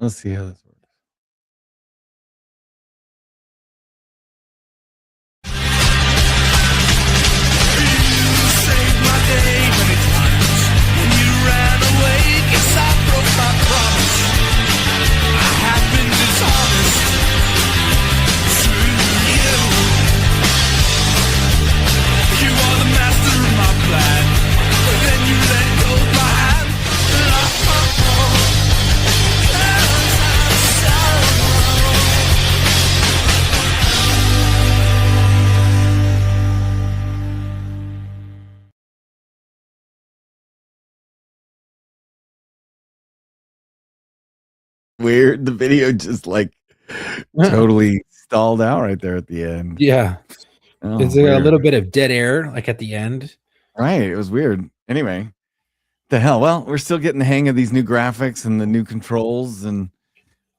Let's see how this works. Weird. The video just like totally stalled out right there at the end. Yeah. Oh, Is there a weird. little bit of dead air like at the end? Right. It was weird. Anyway, the hell. Well, we're still getting the hang of these new graphics and the new controls, and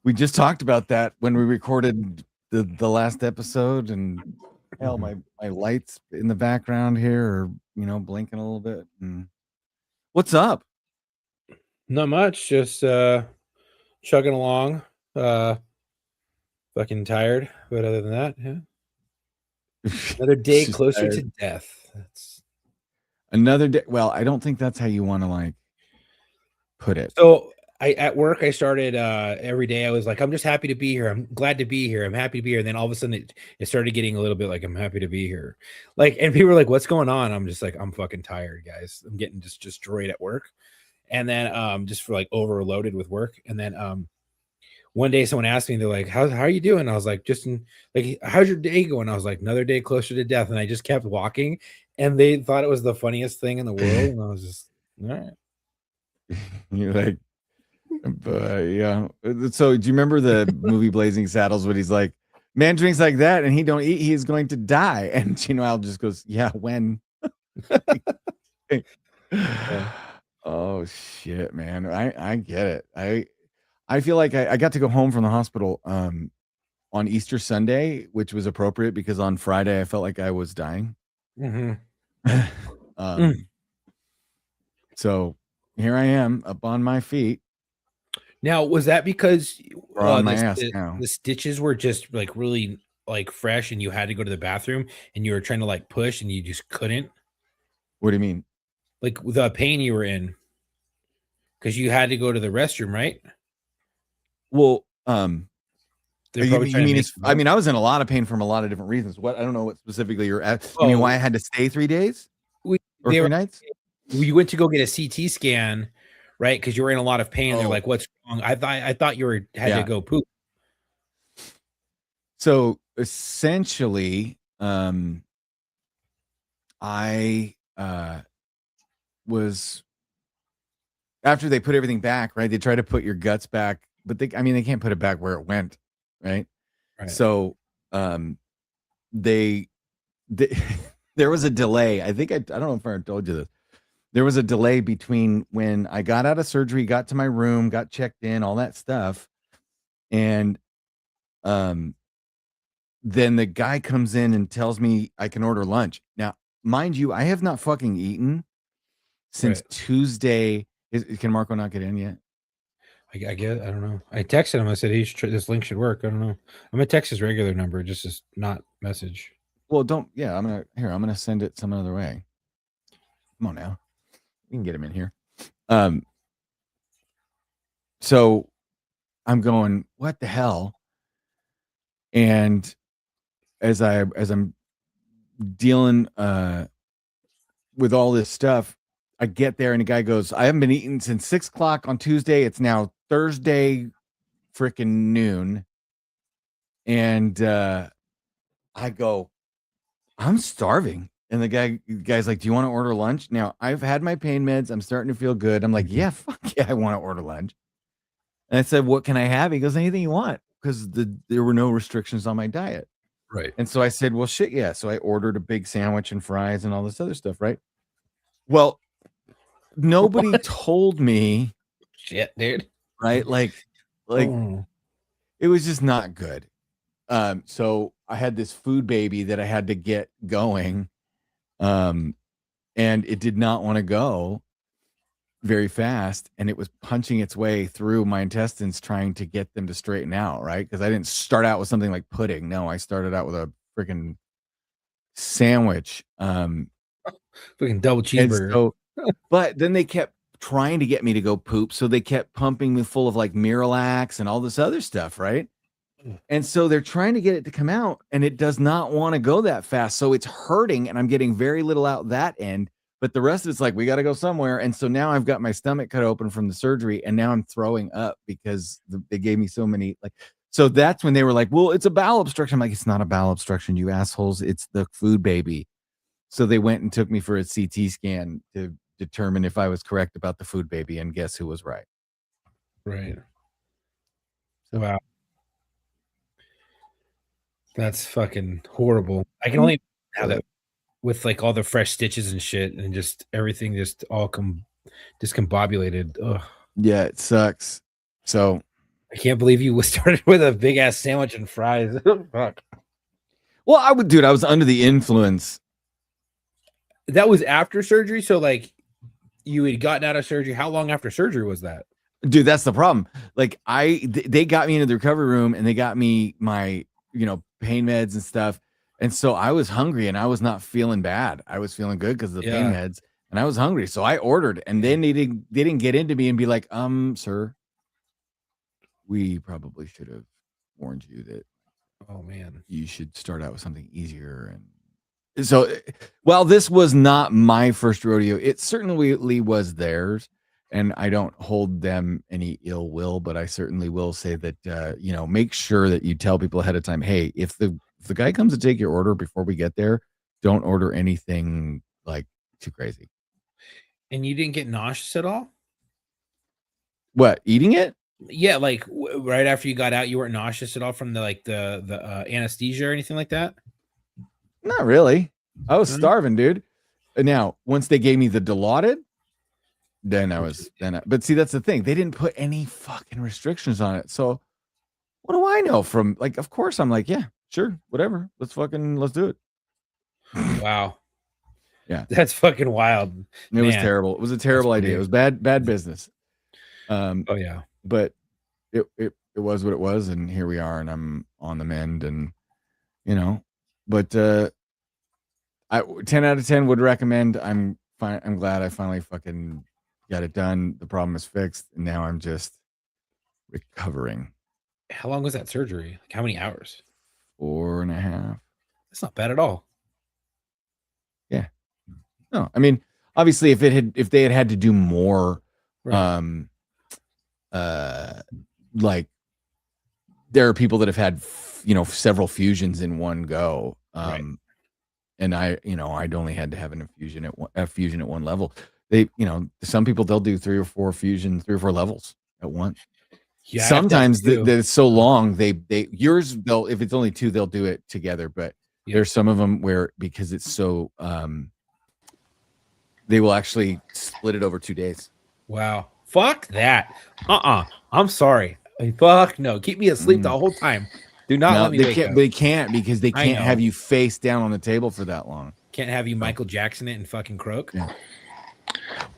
we just talked about that when we recorded the last episode. And hell, my lights in the background here are blinking a little bit. And what's up? Not much. Just chugging along. Fucking tired, but other than that, yeah. Another day Just closer tired. to death. That's Another day. Well, I don't think that's how you want to like put it. so. At work, I started every day. I was like, I'm just happy to be here. I'm glad to be here. I'm happy to be here. And then all of a sudden, it started getting a little bit like I'm happy to be here. Like, and people were like, "What's going on?" I'm just like, I'm fucking tired, guys. I'm getting just destroyed at work, and then just for like overloaded with work. And then one day someone asked me, they're like, how are you doing? I was like, like, how's your day going? I was like, another day closer to death. And I just kept walking, and they thought it was the funniest thing in the world. And I was just, all right. You're like, yeah. So do you remember the movie Blazing Saddles when he's like, man drinks like that and he don't eat, he is going to die. And Al just goes, yeah, when? Oh shit, man. I get it. I feel like I got to go home from the hospital on Easter Sunday, which was appropriate because on Friday I felt like I was dying. So here I am up on my feet. Now, was that because on my ass now. the stitches were just like really like fresh and you had to go to the bathroom and you were trying to like push and you just couldn't? What do you mean? Like the pain you were in because you had to go to the restroom, right? Well, you mean I mean, I was in a lot of pain from a lot of different reasons. What I don't know what specifically you're at. You mean why I had to stay 3 days? Or 3 nights? You went to go get a CT scan, right? Because you were in a lot of pain. They're like, "What's wrong?" I thought you had to go poop. So essentially, I was after they put everything back, right? They try to put your guts back, but they can't put it back where it went, right? So they there was a delay. I think I don't know if I told you this. There was a delay between when I got out of surgery, got to my room, got checked in, all that stuff. And then the guy comes in and tells me I can order lunch. Now, mind you, I have not fucking eaten since Tuesday. Can Marco not get in yet? I guess I don't know. I texted him. I said this link should work. I don't know. I'm gonna text his regular number, just as not message. Well, don't. Yeah, I'm gonna send it some other way. Come on now, we can get him in here. So I'm going, what the hell? And as I'm dealing with all this stuff, I get there and the guy goes, I haven't been eating since 6 o'clock on Tuesday. It's now Thursday freaking noon. And I go, I'm starving. And the guy's like, do you want to order lunch? Now, I've had my pain meds. I'm starting to feel good. I'm like, yeah, fuck yeah, I want to order lunch. And I said, what can I have? He goes, anything you want, because there were no restrictions on my diet. Right. And so I said, well, shit, yeah. So I ordered a big sandwich and fries and all this other stuff, right? Well, nobody told me. Shit, dude. Right? Like it was just not good. So I had this food baby that I had to get going. And it did not want to go. very fast, and it was punching its way through my intestines trying to get them to straighten out, right? Because I didn't start out with something like pudding. No, I started out with a freaking sandwich. Fucking double And cheeseburger. so, but then they kept trying to get me to go poop, so they kept pumping me full of like Miralax and all this other stuff, right? And so they're trying to get it to come out, and it does not want to go that fast. So it's hurting, and I'm getting very little out that end. But the rest of it's like, we got to go somewhere. And so now I've got my stomach cut open from the surgery, and now I'm throwing up because they gave me so many. Like, so that's when they were like, well, it's a bowel obstruction. I'm like, it's not a bowel obstruction, you assholes. It's the food baby. So they went and took me for a CT scan to determine if I was correct about the food baby. And guess who was right? Right. Wow. That's fucking horrible. I can only have that with like all the fresh stitches and shit, and just everything just all discombobulated. Ugh. Yeah, it sucks. So I can't believe you started with a big ass sandwich and fries. Fuck. well, I was under the influence. That was after surgery. So like you had gotten out of surgery. How long after surgery was that? Dude, that's the problem. Like they got me into the recovery room, and they got me my, pain meds and stuff. And so I was hungry, and I was not feeling bad. I was feeling good because of the pain meds, and I was hungry. So I ordered, and then they didn't get into me and be like, sir, we probably should have warned you that, oh man, you should start out with something easier. And so while this was not my first rodeo, it certainly was theirs. And I don't hold them any ill will, but I certainly will say that, make sure that you tell people ahead of time, hey, if the guy comes to take your order before we get there, don't order anything like too crazy. And you didn't get nauseous at all? What, eating it? Yeah, like right after you got out, you weren't nauseous at all from the anesthesia or anything like that? Not really. I was starving, dude. And now, once they gave me the Dilaudid, but see, that's the thing. They didn't put any fucking restrictions on it. So what do I know from, like, of course I'm like, yeah, sure, whatever. Let's do it. Wow. Yeah. That's fucking wild. It was terrible. It was a terrible idea. It was bad business. Oh yeah. But it was what it was, and here we are, and I'm on the mend, and but 10 out of 10 would recommend. I'm fine. I'm glad I finally fucking got it done. The problem is fixed, and now I'm just recovering. How long was that surgery? Like how many hours? 4.5. That's not bad at all. Yeah. No, I mean, obviously, if they had to do more, right. Like there are people that have had several fusions in one go, right. And I'd only had to have a fusion at one level. They, some people, they'll do 3 or 4 levels at once. Yeah, sometimes it's so long yours, if it's only 2, they'll do it together, but there's some of them where, because it's so they will actually split it over 2 days. Wow. Fuck that. I'm sorry. Fuck no. Keep me asleep the whole time. Do not let me wake up. They can't, because they can't have you face down on the table for that long. Can't have you Michael Jackson it and fucking croak. Yeah.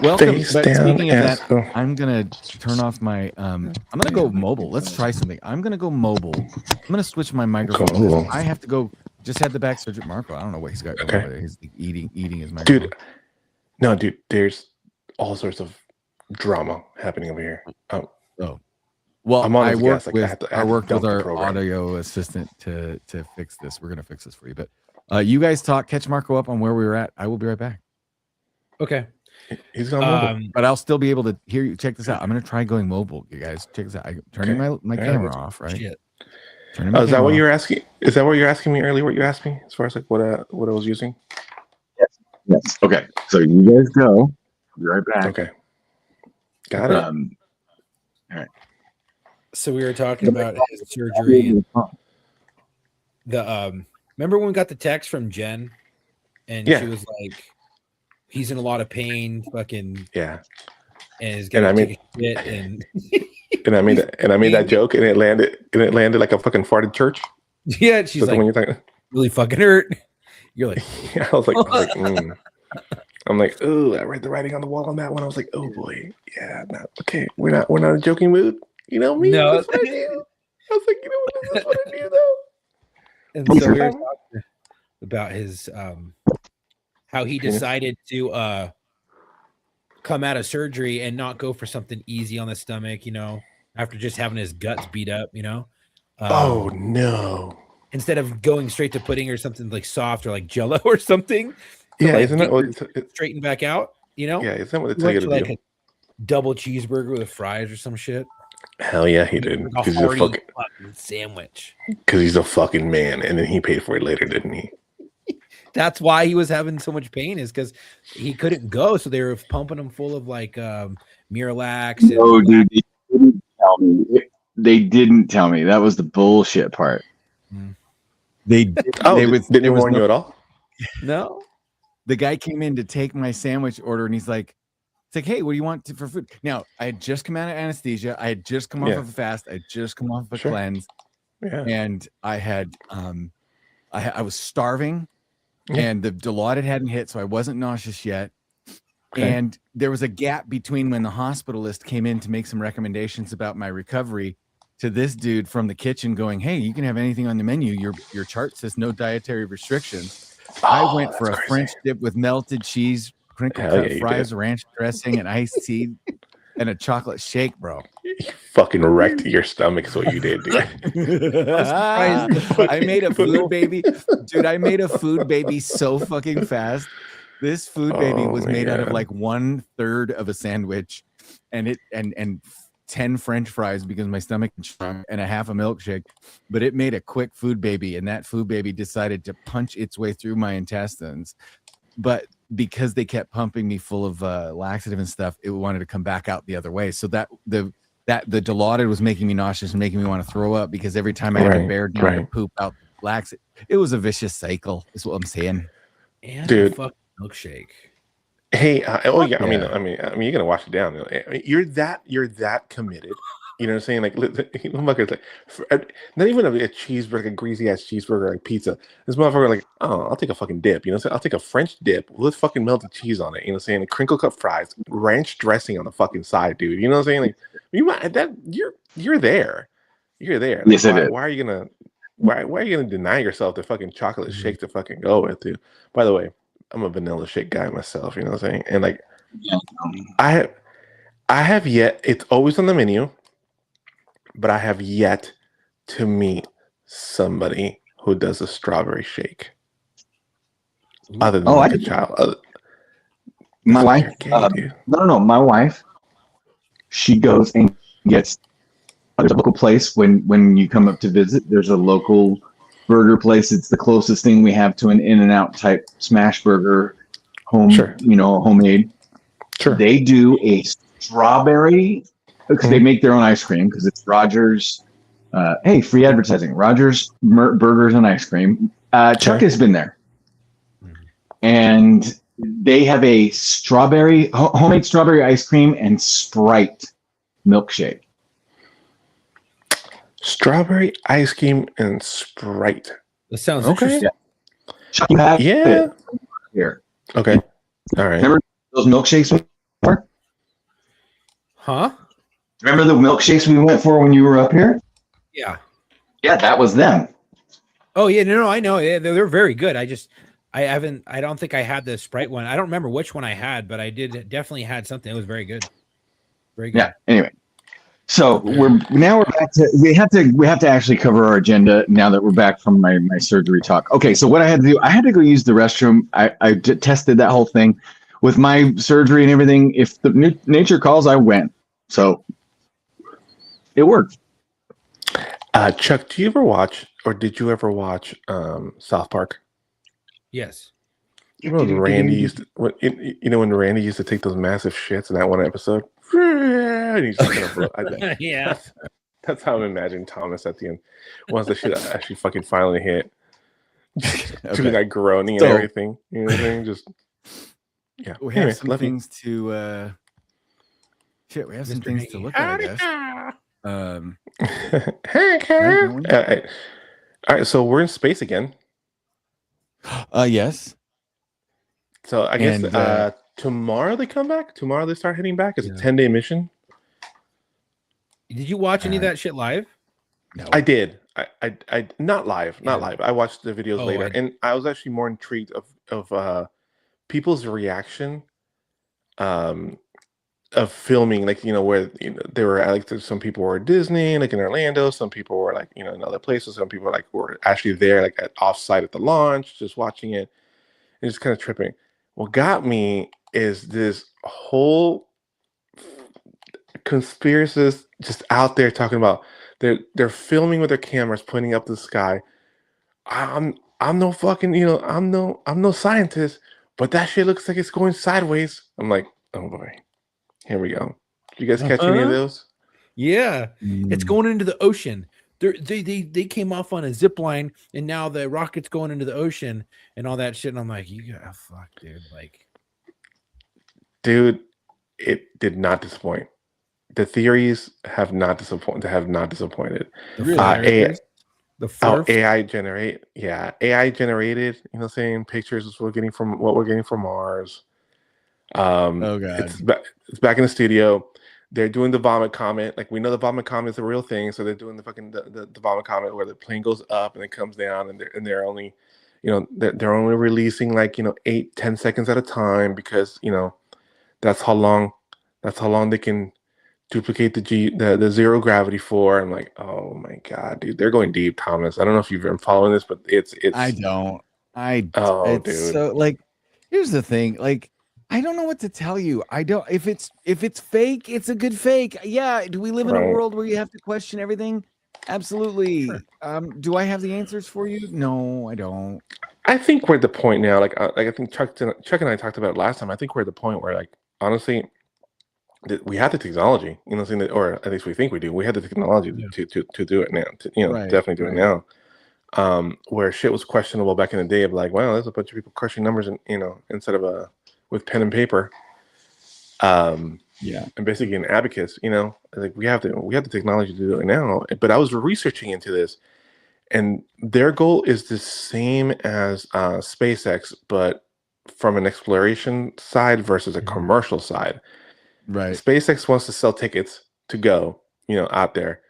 Welcome. But speaking of that, I'm gonna turn off my I'm gonna go mobile. Let's try something. I'm gonna go mobile. I'm gonna switch my microphone. Cool. I have to go. Just had the back surgery. Marco, I don't know what he's got going over there. He's eating his microphone. Dude, there's all sorts of drama happening over here. Well, I worked with our audio assistant to fix this. We're gonna fix this for you. But you guys catch Marco up on where we were at. I will be right back. Okay. He's going mobile. But I'll still be able to hear you. Check this out. I'm gonna try going mobile, you guys. Check this out. I'm turning my camera off, right? Is that what you're asking? Is that what you're asking me earlier? What you asked me as far as like what I was using? Yes. Okay. So you guys go. I'll be right back. Okay. Got it. All right. So we were talking about his surgery. And remember when we got the text from Jen, and she was like, "He's in a lot of pain, fucking yeah." And he's gonna take a shit, and and I made that joke, and it landed like a fucking farted church. Yeah, she's like, when you're talking, really fucking hurt. You're like, yeah, I was like, I'm like, oh, I read the writing on the wall on that one. I was like, oh boy, yeah, not okay. We're not in a joking mood. You know me. No. That's what I do. I was like, you know what? This is what I do though. And so we were talking about his how he decided to come out of surgery and not go for something easy on the stomach, you know, after just having his guts beat up, you know. Oh no. Instead of going straight to pudding or something like soft or like Jello or something. Yeah, like isn't that what straighten back out, you know? Yeah, isn't that what they tell you to like do? a double cheeseburger with fries or some shit. Hell yeah, he did. Like Because a he's a fucking fucking sandwich. Because he's a fucking man, and then he paid for it later, didn't he? That's why he was having so much pain, is because he couldn't go, so they were pumping him full of like Miralax. No, dude, they didn't tell me. They didn't tell me. That was the bullshit part. They Didn't warn you at all? No. The guy came in to take my sandwich order, and he's like, "It's like, hey, what do you want for food?" Now, I had just come out of anesthesia. I had just come off of a fast. I had just come off of a cleanse, and I had I was starving, and the Dilaudid hadn't hit, so I wasn't nauseous yet. Okay. And there was a gap between when the hospitalist came in to make some recommendations about my recovery to this dude from the kitchen going, "Hey, you can have anything on the menu. Your chart says no dietary restrictions." I went for a French dip with melted cheese, crinkle cut fries, ranch dressing, and iced tea, and a chocolate shake, bro. You fucking wrecked your stomach, is what you did, dude. I made a food baby. Dude, I made a food baby so fucking fast. This food baby was made out of like 1/3 of a sandwich and 10 French fries because my stomach is strong, and a half a milkshake, but it made a quick food baby, and that food baby decided to punch its way through my intestines. But because they kept pumping me full of laxative and stuff, it wanted to come back out the other way. So that the Dilaudid was making me nauseous and making me want to throw up, because every time I had to bear down to poop out laxative, it was a vicious cycle, is what I'm saying. And dude, fucking milkshake. Hey, I mean, you're gonna wash it down. You're that committed. You know what I'm saying? Like, not even a cheeseburger, a greasy ass cheeseburger, like pizza. This motherfucker, like, oh, I'll take a fucking dip. You know what I'm saying? I'll take a French dip with fucking melted cheese on it. You know what I'm saying? And crinkle cut fries, ranch dressing on the fucking side, dude. You know what I'm saying? Like, you're there. You're there. Like, yes, I did. Why are you gonna deny yourself the fucking chocolate shake to fucking go with, dude? By the way, I'm a vanilla shake guy myself, you know what I'm saying? And like, I have yet, it's always on the menu, but I have yet to meet somebody who does a strawberry shake. Other than a child. My wife, no, my wife, she goes and gets, there's a local place when you come up to visit, there's a local burger place. It's the closest thing we have to an In-N-Out type smash burger, homemade. Sure. They do a strawberry, because they make their own ice cream, because it's Rogers. Hey, free advertising. Rogers Burgers and Ice Cream. Chuck has been there, and they have a homemade strawberry ice cream and Sprite milkshake. Strawberry ice cream and Sprite. That sounds interesting. Yeah. Here. Okay. All right. Remember those milkshakes we were? Huh? Remember the milkshakes we went for when you were up here? Yeah. Yeah, that was them. Oh yeah, no, I know. Yeah, they're very good. I don't think I had the Sprite one. I don't remember which one I had, but I definitely had something. It was very good. Very good. Yeah. Anyway. So we're back to we have to actually cover our agenda now that we're back from my surgery talk. Okay, so what I had to do, I had to go use the restroom. I tested that whole thing with my surgery and everything. If the nature calls, I went. So it worked. Chuck, do you ever watch, or did you ever watch South Park? Yes. You know when Randy used to, when Randy used to take those massive shits in that one episode? And he's just gonna yeah. That's how I'm imagining Thomas at the end. Once the shit actually fucking finally hit. Doing that groaning and everything. You know what I'm saying? Just we have some things to we have some things to look at, I guess. All right, so we're in space again. Yes. So I guess And, tomorrow they come back. Tomorrow they start heading back. It's a Yeah. 10-day mission. Did you watch any of that shit live? No. I did. I not live, not Yeah. live. I watched the videos Oh, later, and I was actually more intrigued of people's reaction, of filming, like, where they were like, some people were at Disney, like in Orlando, some people were like, in other places, some people like were actually there, like at offsite at the launch, just watching it, and just kind of tripping. What got me is this whole conspiracists just out there talking about they're filming with their cameras pointing up the sky. I'm no fucking, I'm no scientist, but that shit looks like it's going sideways. I'm like, oh boy, here we go. Did you guys catch any of those? Yeah, it's Mm. going into the ocean. They came off on a zip line, and now the rocket's going into the ocean and all that shit. And I'm like, you got fuck, dude. Like, Dude, it did not disappoint. The theories have not disappointed. the Oh, fourth. AI AI generated, saying pictures is what we're getting from Mars. Oh, God. It's back in the studio. They're doing the vomit comet. Like, we know the vomit comet is a real thing, so they're doing the fucking the vomit comet where the plane goes up and it comes down, and they're only, they're only releasing like 8-10 seconds at a time, because that's how long they can duplicate the zero gravity for. I'm like, oh my god, dude, they're going deep, Thomas. I don't know if you've been following this, but it's I don't. Oh, it's dude. so, like, here's the thing. Like, I don't know what to tell you. I don't. If it's fake, it's a good fake. Yeah. Do we live in a Right. world where you have to question everything? Absolutely. Sure. Do I have the answers for you? No, I don't. I think we're at the point now, like I think Chuck and I talked about it last time. I think we're at the point where, like, honestly, we have the technology, or at least we think we do. We have the technology to do it now. Right, Definitely do it now. Where shit was questionable back in the day, of like, wow, there's a bunch of people crushing numbers, and instead of with pen and paper, Yeah. and basically an abacus. Like, we have the technology to do it now. But I was researching into this, and their goal is the same as SpaceX, but from an exploration side versus a commercial side. Right. SpaceX wants to sell tickets to go, out there.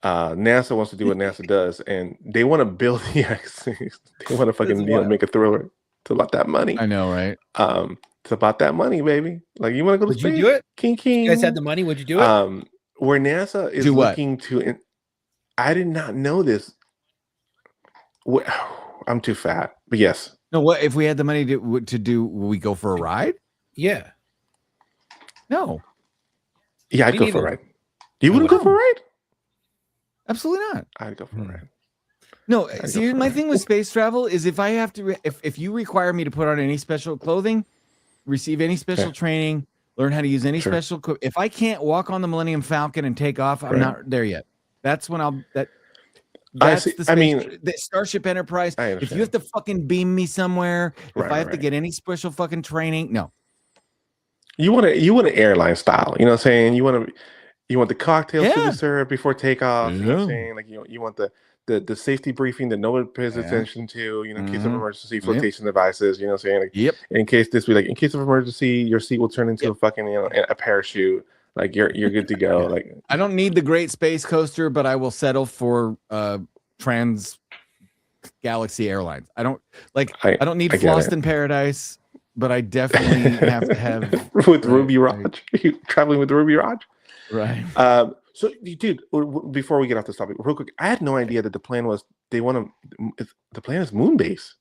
NASA wants to do what NASA does, and they want to build. They want to fucking make a thriller. It's about that money. I know, right? It's about that money, baby. Like, you want to go to Would space? you do it? King. You guys had the money. Would you do it? Where NASA is Do what? looking to. I did not know this. I'm too fat, but yes. No. What if we had the money to do? Will we go for a ride? Yeah. No, Yeah, I'd Me go for a neither. ride. You wouldn't go for a ride? absolutely not. I'd go for a ride. No, I see, go for my it. thing with space travel is if I have to, if you require me to put on any special clothing, receive any special Okay. training, learn how to use any Sure. special, if I can't walk on the Millennium Falcon and take off, I'm Right. not there yet. That's when I that's see. the I space, mean, the Starship Enterprise. I If understand. you have to fucking beam me somewhere, if Right, I have to right. get any special fucking training, no. You want an airline style. You know what I'm saying? You want the cocktails to Yeah. be served before takeoff. You know what I'm Yeah. saying? Like, you want the safety briefing that nobody pays Yeah. attention to, in case of Mhm. emergency, Yep. flotation devices, you know what I'm saying? Like, Yep. in case of emergency, your seat will turn into a fucking, a parachute. Like, you're good to go. Yeah. Like, I don't need the Great Space Coaster, but I will settle for Trans Galaxy Airlines. I don't need I get Flossed it. in Paradise, but I definitely have to have with right, Ruby right. Raj. You traveling with Ruby Raj? right. So, dude, before we get off this topic, real quick, I had no idea that the plan was the plan is moon base.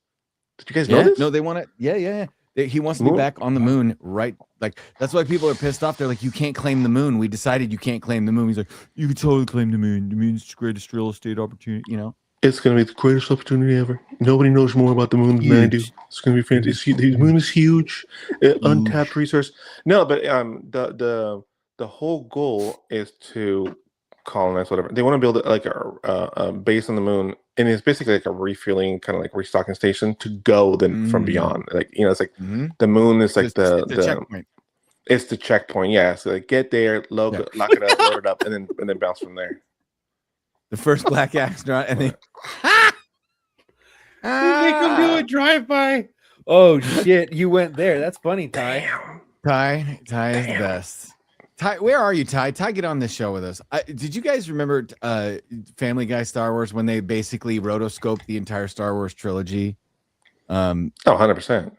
Did you guys know Yeah, this? no, they want it. Yeah. He wants to Moon- be back on the moon, right? Like, that's why people are pissed off. They're like, you can't claim the moon. We decided you can't claim the moon. He's like, you can totally claim the moon. The moon's the greatest real estate opportunity, It's going to be the greatest opportunity ever. Nobody knows more about the moon than I do. Huge. It's going to be fantastic. The moon is huge, untapped resource. No, but the whole goal is to colonize whatever they want to build, like a base on the moon, and it's basically like a refueling, kind of like restocking station to go then from beyond. Like, it's like Mhm. the moon is like It's the checkpoint. it's the checkpoint. Yeah, so like, get there, lock it up, load it up, and then bounce from there. The first black astronaut, and then You make them do a drive-by. Oh shit, you went there. That's funny, Ty. Damn. Ty is the best. Ty, where are you, Ty? Ty, get on this show with us. Did you guys remember Family Guy Star Wars when they basically rotoscoped the entire Star Wars trilogy? 100%.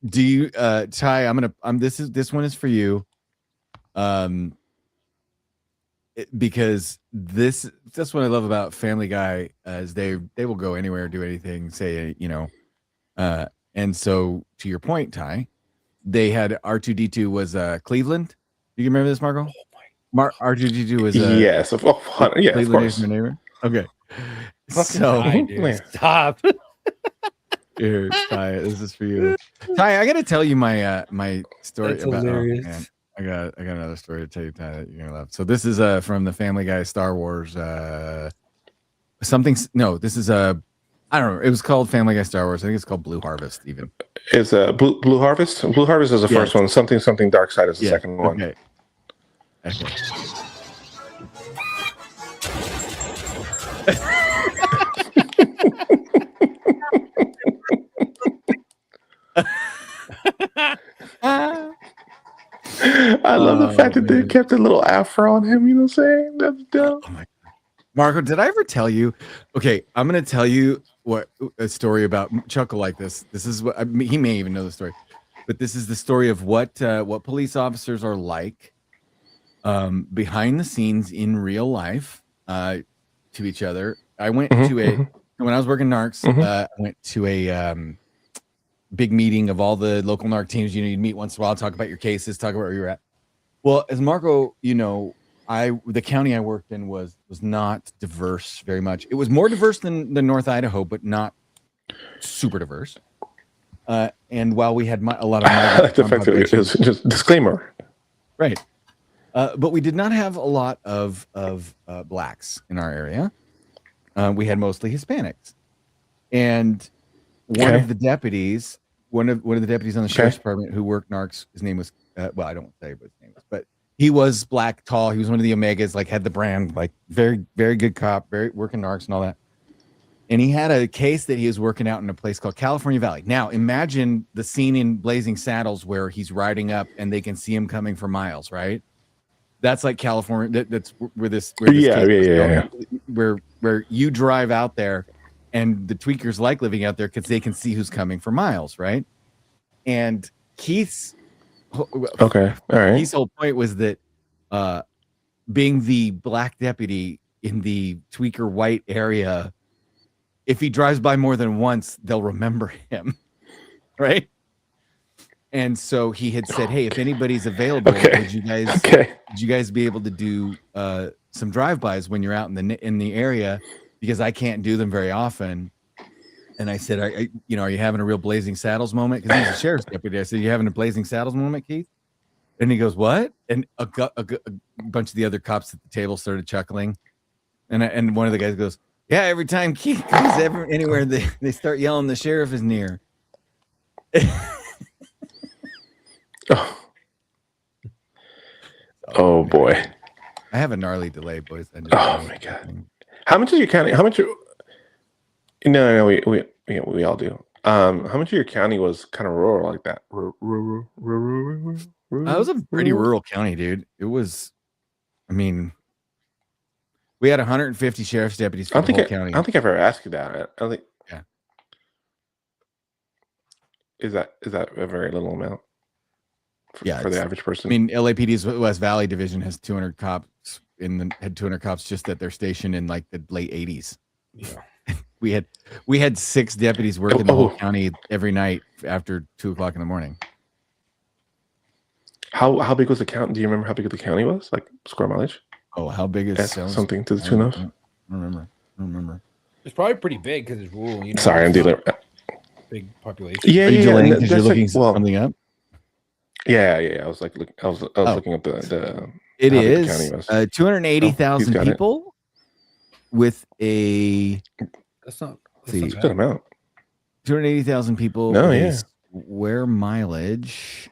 Do you, Ty? This one is for you. Because that's what I love about Family Guy, is they will go anywhere, do anything, say, and so to your point, Ty, they had R2D2 was Cleveland. Do you remember this, Marco? R2D2 was yes, of course. My neighbor. Okay, So stop. Here, Ty, this is for you. Ty, I got to tell you my my story. That's about. hilarious. Oh, man. I got another story to tell you, Ty, that you're gonna love. So this is from the Family Guy Star Wars something. No, this is I don't know. It was called Family Guy Star Wars. I think it's called Blue Harvest. Even it's Blue Harvest. Blue Harvest is the first one. Something Dark Side is the second one. Okay. I love the fact that they kept a little afro on him. You know what I'm saying? That's dope. Oh my God. Marco, did I ever tell you? Okay, I'm going to tell you a story about Chuckle like this. This is what he may even know the story, but this is the story of what police officers are like behind the scenes in real life to each other. I went to when I was working NARCs. I went to a big meeting of all the local NARC teams. You'd meet once in a while, talk about your cases, talk about where you're at. Well, as Marco, the county I worked in was not diverse very much. It was more diverse than North Idaho, but not super diverse. And while we had a lot of I like the fact that it was just disclaimer, right? But we did not have a lot of blacks in our area. We had mostly Hispanics, and one of the deputies on the sheriff's department who worked NARCs, his name was I don't say what his name was, but he was black, tall. He was one of the Omegas, like had the brand, like very, very good cop, very working NARCs and all that. And he had a case that he was working out in a place called California Valley. Now imagine the scene in Blazing Saddles where he's riding up and they can see him coming for miles, right? That's like California. That's where this where you drive out there and the tweakers like living out there because they can see who's coming for miles, right? And Keith's Keith's whole point was that being the black deputy in the tweaker white area, if he drives by more than once, they'll remember him, right? And so he had said, "Hey, if anybody's available, would you guys be able to do some drive-bys when you're out in the area? Because I can't do them very often." And I said, "Are you having a real Blazing Saddles moment?" Because he's a sheriff's deputy. I said, "You having a Blazing Saddles moment, Keith?" And he goes, "What?" And a bunch of the other cops at the table started chuckling. And one of the guys goes, "Yeah, every time Keith goes anywhere, they start yelling, 'The sheriff is near.'" Oh boy. I have a gnarly delay, boys. Oh my God. How much is your county? How much? No, we all do. How much of your county was kind of rural like that? Rural. That was a pretty rural county, dude. It was. I mean, we had 150 sheriff's deputies for the whole county. I don't think I've ever asked you that. I don't think. Yeah. Is that a very little amount? For the average person. I mean, LAPD's West Valley Division has 200 cops had 200 cops just at their station in like the late 80s. Yeah. we had 6 deputies working the whole county every night after 2:00 in the morning. How big was the county? Do you remember how big the county was? Like square mileage? Oh, how big is something to the tune of? I don't remember. It's probably pretty big because it's rural. Sorry, I'm dealing. Big population. Yeah, because you're looking something up. Yeah. I was looking up the. It is 280,000 people with a. That's not a good amount. 280,000 people. No, yeah. Square mileage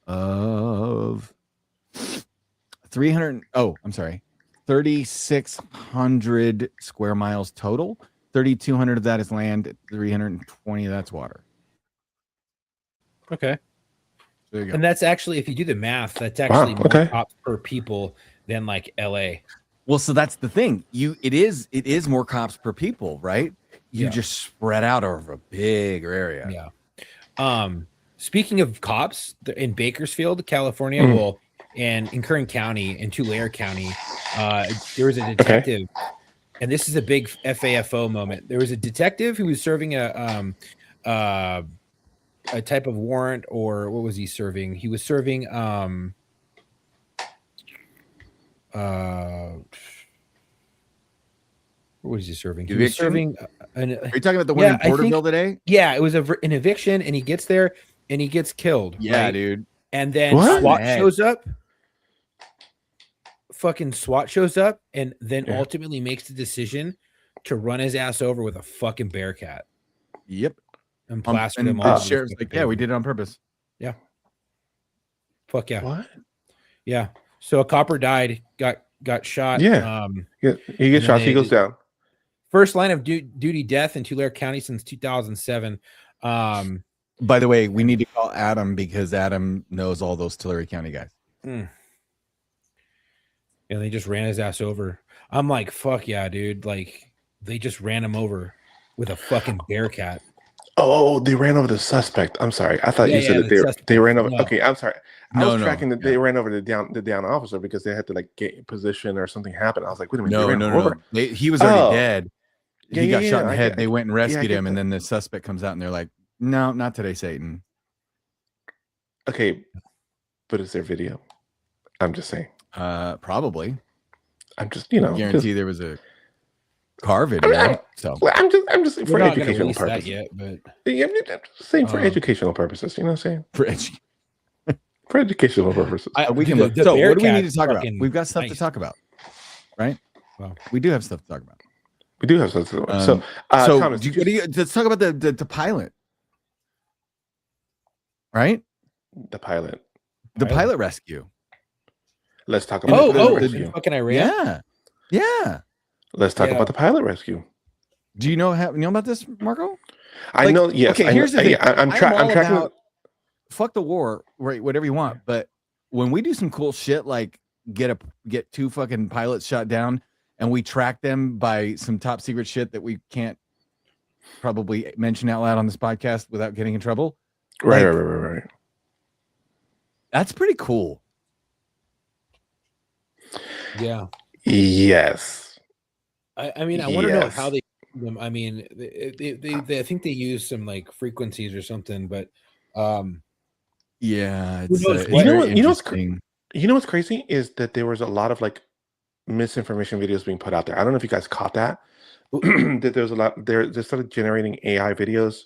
of 3,600 square miles total. 3,200 of that is land. 320 of that's water. Okay. There you go. And that's actually, if you do the math, that's actually more okay. cops per people than like LA. Well, so that's the thing. It is more cops per people, right? You Yeah. just spread out over a bigger area. Yeah. Speaking of cops in Bakersfield, California, Mm. well, and in Kern County and Tulare County, there was a detective, and this is a big FAFO moment. There was a detective who was serving a type of warrant, or what was he serving? He was serving what was he serving? He was Eviction? serving Are you talking about the one in Porterville today? Yeah, it was an eviction, and he gets there and he gets killed. Yeah, right? dude. And then What? SWAT Man. shows up. Fucking SWAT shows up and then Yeah. ultimately makes the decision to run his ass over with a fucking Bearcat Yep. and plastered And him the all over the sheriff's fucking like, yeah, we pavement. did it on purpose. Fuck yeah. What? Yeah. So a copper died, got shot. Yeah. He And gets shot. then He goes down. First line of duty death in Tulare County since 2007. By the way, we need to call Adam because Adam knows all those Tulare County guys. And they just ran his ass over. I'm like, fuck yeah, dude. Like, they just ran him over with a fucking Bearcat. Oh, they ran over the suspect. I'm sorry. I thought you said that they ran over. No. Okay, I'm sorry. I was No, tracking that they ran over the down officer because they had to like get in position or something happened. I was like, wait a minute. No, they ran no, him no. over? He was already dead. Yeah, He got yeah, shot in yeah, the I head. get- They went and I rescued get him, and that. then the suspect comes out, and they're like, "No, not today, Satan." Okay, but is there video? I'm just saying. Probably. I'm just Guarantee there was a car video. I'm just We're for not gonna educational release that purposes. yet, but Yeah, I'm just saying for educational purposes. You know what I'm saying? For educational purposes. We can the look. So, what do we need Bearcat's to talk about? fucking We've got stuff to nice. talk about, right? Wow. We do have stuff to talk about. We do have something. So, Thomas, let's talk about the pilot, right? the pilot. The pilot rescue. Let's talk about the pilot rescue. fucking Iran. Yeah. Let's talk Yeah. about the pilot rescue. Do you know about this, Marco? I know. Yes. Okay. Here's the thing. I'm all tracking. about fuck the war, right? Whatever you want, but when we do some cool shit like get two fucking pilots shot down, and we track them by some top secret shit that we can't probably mention out loud on this podcast without getting in trouble. Right. That's pretty cool. Yeah. Yes. I mean, I want to know Yes. how they. I mean, they I think they use some like frequencies or something, but Yeah, Who it's, knows it's what- very you know what's interesting. You know what's crazy is that there was a lot of like misinformation videos being put out there. I don't know if you guys caught that. That there was a lot. They started generating AI videos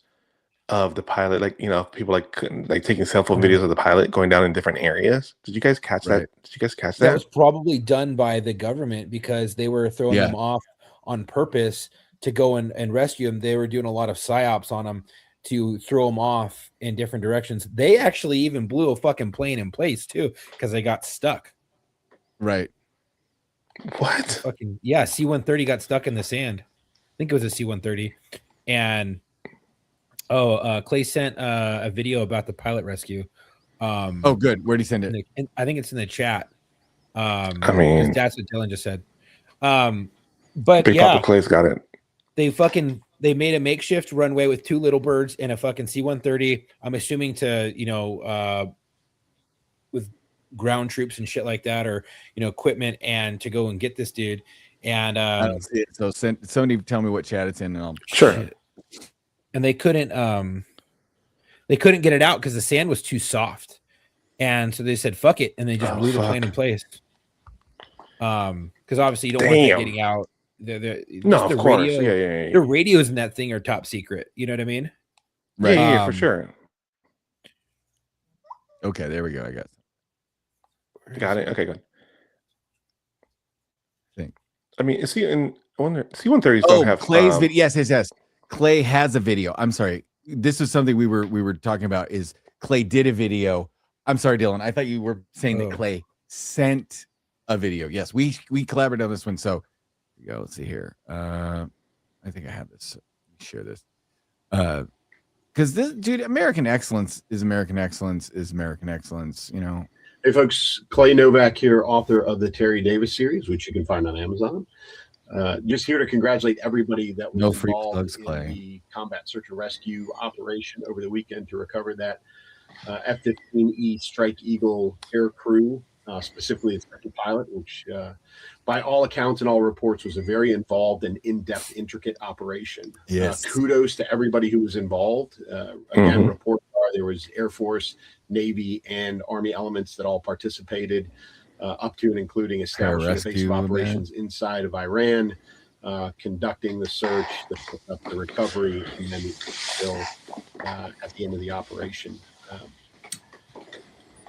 of the pilot, like people like taking cell phone videos of the pilot going down in different areas. Did you guys catch Right. that? Did you guys catch that that? was probably done by the government because they were throwing Yeah. them off on purpose to go and rescue them. They were doing a lot of psyops on them to throw them off in different directions. They actually even blew a fucking plane in place too because they got stuck. Right. What? Fucking yeah, C-130 got stuck in the sand. I think it was a C-130, and Clay sent a video about the pilot rescue. Oh, good. Where'd he send it? And I think it's in the chat. I mean, that's what Dylan just said. But Big yeah, Papa Clay's got it. they made a makeshift runway with two little birds and a fucking C-130. I'm assuming to with ground troops and shit like that, or equipment, and to go and get this dude. And I don't see it. So somebody tell me what chat it's in, and I'll Sure. and they couldn't get it out because the sand was too soft, and so they said fuck it, and they just blew the plane in place. Because obviously you don't want that getting out. No, of course. Yeah. The radios in that thing are top secret. You know what I mean? Right. Yeah, for sure. Okay, there we go. I guess. Got it. Okay, good. Think. I mean, I wonder C-130s Oh, don't have Clay's video. Yes. Clay has a video. I'm sorry. This is something we were talking about. Is Clay did a video? I'm sorry, Dylan. I thought you were saying that Clay sent a video. Yes, we collaborated on this one. So here we go. Let's see here. I think I have this. Let me share this. because this dude, American excellence is American excellence is American excellence. You know. Hey folks, Clay Novak here, author of the Terry Davis series, which you can find on Amazon. Just here to congratulate everybody that was No free involved plugs, in Clay. the combat search and rescue operation over the weekend to recover that F-15E Strike Eagle air crew, specifically its second pilot, which by all accounts and all reports was a very involved and in-depth, intricate operation. Yes. Kudos to everybody who was involved. Again, reports are there was Air Force, Navy, and Army elements that all participated, up to and including establishing a base of operations inside of Iran, conducting the search, the recovery, and then still at the end of the operation.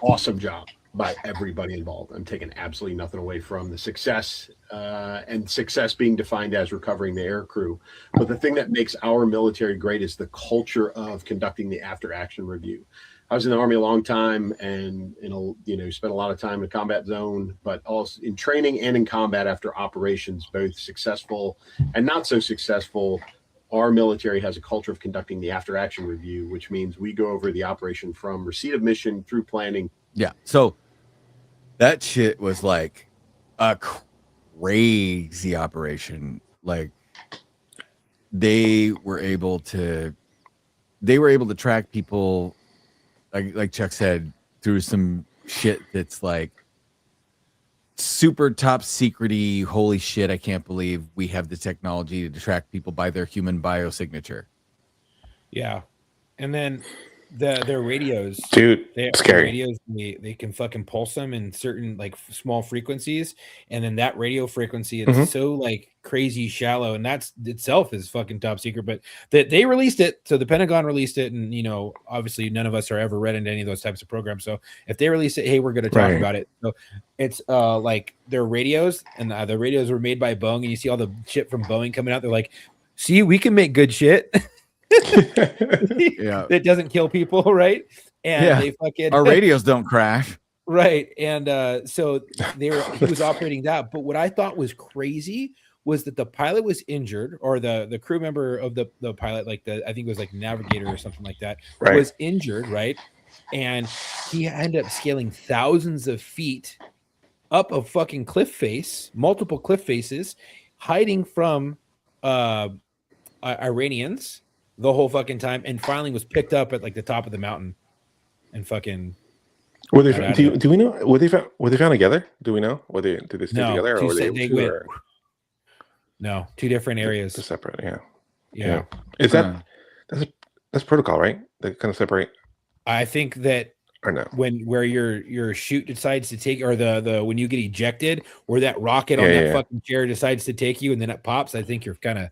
Awesome job by everybody involved. I'm taking absolutely nothing away from the success, and success being defined as recovering the air crew. But the thing that makes our military great is the culture of conducting the after action review. I was in the Army a long time and spent a lot of time in a combat zone, but also in training and in combat after operations, both successful and not so successful. Our military has a culture of conducting the after action review, which means we go over the operation from receipt of mission through planning. Yeah. So that shit was like a crazy operation. Like they were able to track people, like Chuck said, through some shit that's like super top secret-y. Holy shit, I can't believe we have the technology to track people by their human biosignature. Yeah. And then their radios, dude, scary. Radios, they can fucking pulse them in certain like small frequencies, and then that radio frequency is so like crazy shallow, and that's itself is fucking top secret. But they released it, so the Pentagon released it, and obviously none of us are ever read into any of those types of programs. So if they release it, hey, we're going to talk about it. So it's like their radios, and the radios were made by Boeing, and you see all the shit from Boeing coming out. They're like, see, we can make good shit. Yeah, that doesn't kill people, right? And they fucking our radios don't crash, right? And so he was operating that. But what I thought was crazy was that the pilot was injured, or the crew member of the pilot, like I think it was like navigator or something like that, was injured, right? And he ended up scaling thousands of feet up a fucking cliff face, multiple cliff faces, hiding from Iranians the whole fucking time, and finally was picked up at like the top of the mountain and fucking. Were they? Do we know? Were they found together? Do we know? Did they stay together, or were they went? No, two different areas. They're separate. Yeah. Is that's protocol, right? They kind of separate. I think that. Or no? Where your chute decides to take, or the when you get ejected, or that rocket on that fucking chair decides to take you, and then it pops. I think you're kind of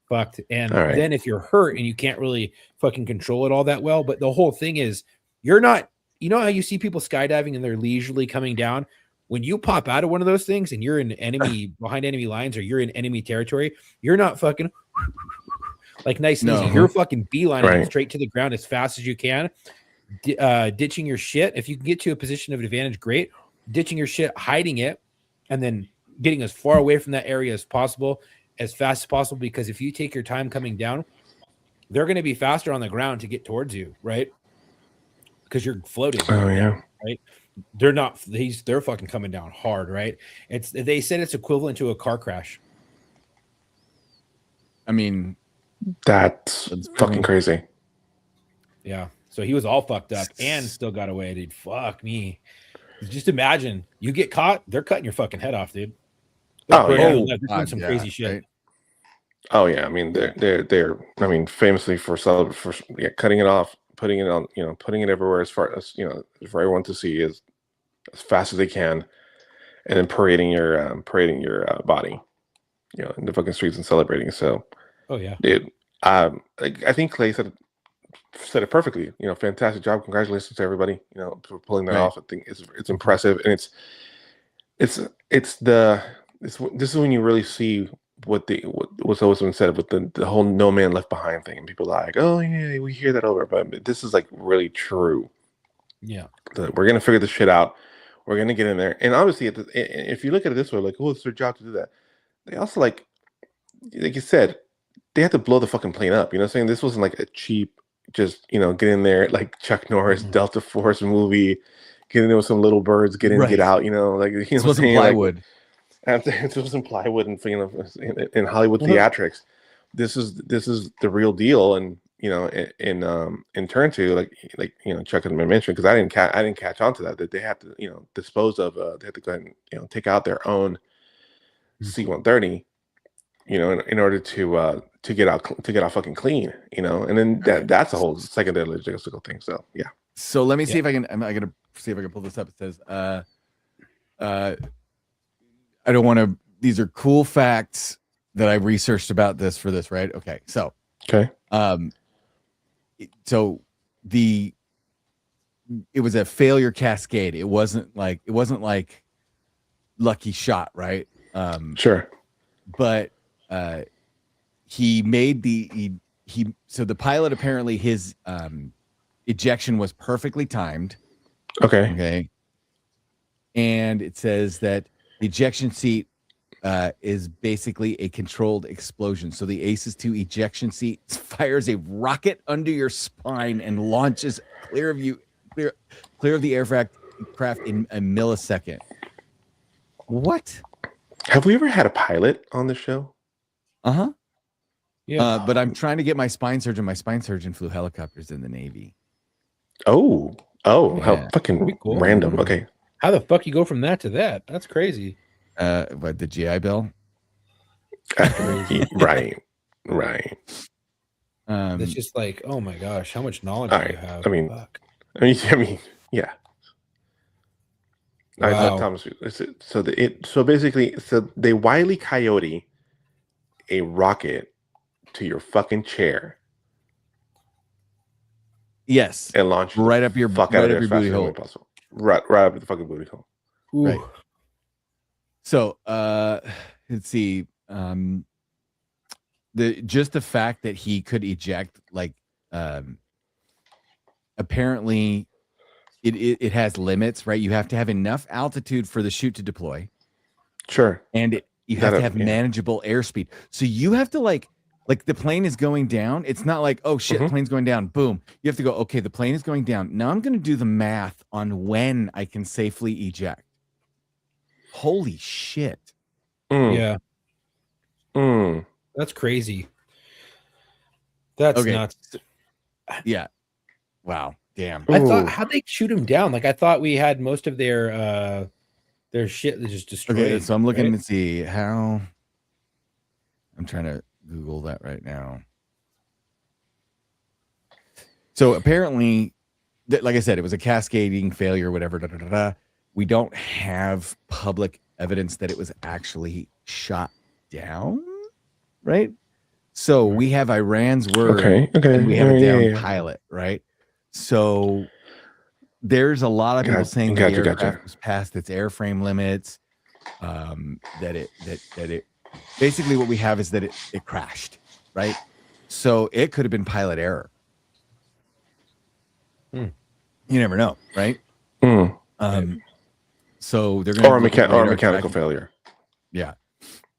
fucked. And then if you're hurt and you can't really fucking control it all that well, but the whole thing is you're not, how you see people skydiving and they're leisurely coming down. When you pop out of one of those things and you're in behind enemy lines, or you're in enemy territory, you're not fucking like nice and easy. You're fucking beelining straight to the ground as fast as you can, ditching your shit. If you can get to a position of advantage, great. Ditching your shit, hiding it, and then getting as far away from that area as possible, as fast as possible, because if you take your time coming down, they're going to be faster on the ground to get towards you, right? Because you're floating. Right? They're not. They're fucking coming down hard, right? They said it's equivalent to a car crash. I mean, that's fucking crazy. Yeah. So he was all fucked up and still got away, dude. Fuck me. Just imagine you get caught, they're cutting your fucking head off, dude. They're doing some crazy shit. Right? Oh yeah, I mean they're I mean famously for cutting it off, putting it on, putting it everywhere as far as for everyone to see as fast as they can, and then parading your body, in the fucking streets and celebrating. So, dude, I think Clay said it perfectly. Fantastic job. Congratulations to everybody. For pulling that off. I think it's impressive, and this is when you really see what's always been said with the whole no man left behind thing. And people are like, oh yeah, we hear that over, but this is like really true. Yeah, we're gonna figure this shit out. We're gonna get in there, and obviously, if you look at it this way, like, oh, it's their job to do that. They also like you said, they had to blow the fucking plane up. You know what I'm saying? This wasn't like a cheap just get in there like Chuck Norris Delta Force movie, get in there with some little birds, get in, get out. Like this wasn't plywood. It wasn't plywood, and in Hollywood theatrics. This is the real deal, and in turn to like Chuck had mentioned, because I didn't catch on to that they had to dispose of they had to go ahead and take out their own C-130 in order to get out fucking clean, and then that's a whole secondary logistical thing. So yeah. So let me see if I can. I'm gonna see if I can pull this up. It says, I don't want to. These are cool facts that I researched about this for this, right? Okay, so so it was a failure cascade. It wasn't like lucky shot, right? Sure. But he made so the pilot, apparently his ejection was perfectly timed. Okay. And it says that the ejection seat is basically a controlled explosion. So the ACES 2 ejection seat fires a rocket under your spine and launches clear of the aircraft in a millisecond. What? Have we ever had a pilot on the show? Yeah. But I'm trying to get my spine surgeon. My spine surgeon flew helicopters in the Navy. Oh, Yeah. how fucking Cool. random. Okay. How the fuck you go from that to that? That's crazy. But the GI Bill. Right. It's just like, oh my gosh, how much knowledge all do right. you have? I mean, Fuck. yeah. Wow. I thought Thomas. So basically, they Wile E. Coyote a rocket to your fucking chair. Yes. And launch right up your fuck right out of up there your as fast booty as hole. possible. Right up the fucking booty hole. Ooh. Right. So let's see. The fact that he could eject, like, apparently it has limits, right? You have to have enough altitude for the chute to deploy. Sure. And you have to have manageable airspeed. So you have to like the plane is going down. It's not like, oh shit, plane's going down. Boom. You have to go, okay, the plane is going down. Now I'm going to do the math on when I can safely eject. Holy shit. Yeah. That's crazy. That's nuts. Yeah. Wow. Damn. I thought, how'd they shoot him down? Like, I thought we had most of their shit just destroyed. Okay, so I'm looking to see how. I'm trying to Google that right now. So apparently, like I said, it was a cascading failure, whatever. We don't have public evidence that it was actually shot down, right? So we have Iran's word, Okay. and we have a down pilot, right? So there's a lot of people saying that the aircraft was past its airframe limits. That it basically what we have is that it crashed, right? So it could have been pilot error. You never know, right? So they're going to or a mechanical failure. Yeah.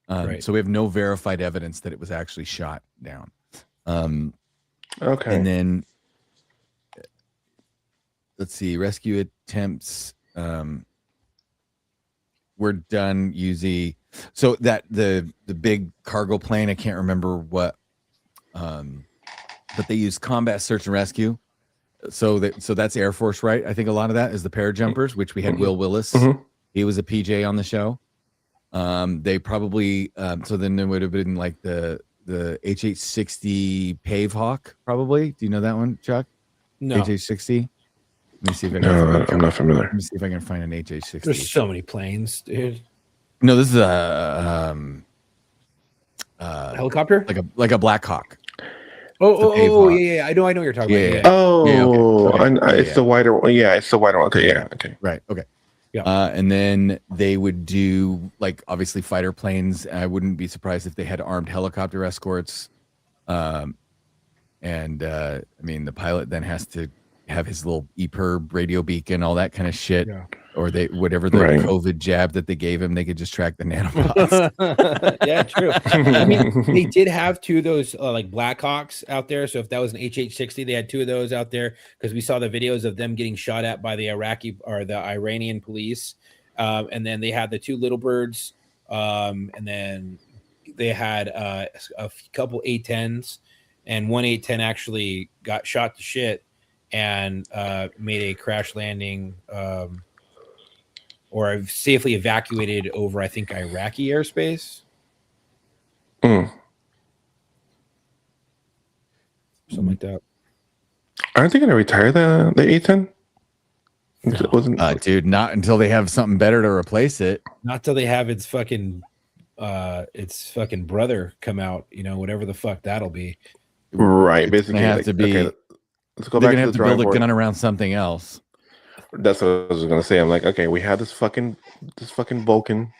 Right. So we have no verified evidence that it was actually shot down. Okay. And then let's see, rescue attempts were done using that the big cargo plane, I can't remember what, but they use combat search and rescue. So that's Air Force, right? I think a lot of that is the parajumpers, which we had Will Willis. He was a PJ on the show. They probably so then there would have been like the HH-60 Pavehawk, probably. Do you know that one, Chuck? No. HH-60. Let me see if I can. No, I'm not familiar. Let me see if I can find an HH-60. There's so many planes, dude. No, this is a Helicopter? like a Black Hawk. Oh, yeah. I know what you're talking about. Yeah. Oh, okay. It's the wider one. Yeah, it's the wider one. Okay, yeah, okay. Right. Okay. Yeah. And then they would do like obviously fighter planes. I wouldn't be surprised if they had armed helicopter escorts. I mean, the pilot then has to have his little EPIRB radio beacon, all that kind of shit. Yeah. Or they whatever the Right. COVID jab that they gave him, they could just track the nanobots. Yeah, true. I mean, they did have two of those like Blackhawks out there. So if that was an HH-60, they had two of those out there because we saw the videos of them getting shot at by the Iraqi or the Iranian police. And then they had the two Little Birds. And then they had a couple A-10s, and one A-10 actually got shot to shit and made a crash landing or safely evacuated over, I think, Iraqi airspace. Mm. Something like that. Aren't they going to retire the A-10? Wasn't Dude, not until they have something better to replace it. Not till they have its fucking brother come out, whatever the fuck that'll be. right? It's Basically, gonna have to be. okay, let's go They're back gonna to have the to drawing build a board. gun around something else. That's what I was gonna say. I'm like, okay, we have this fucking Vulcan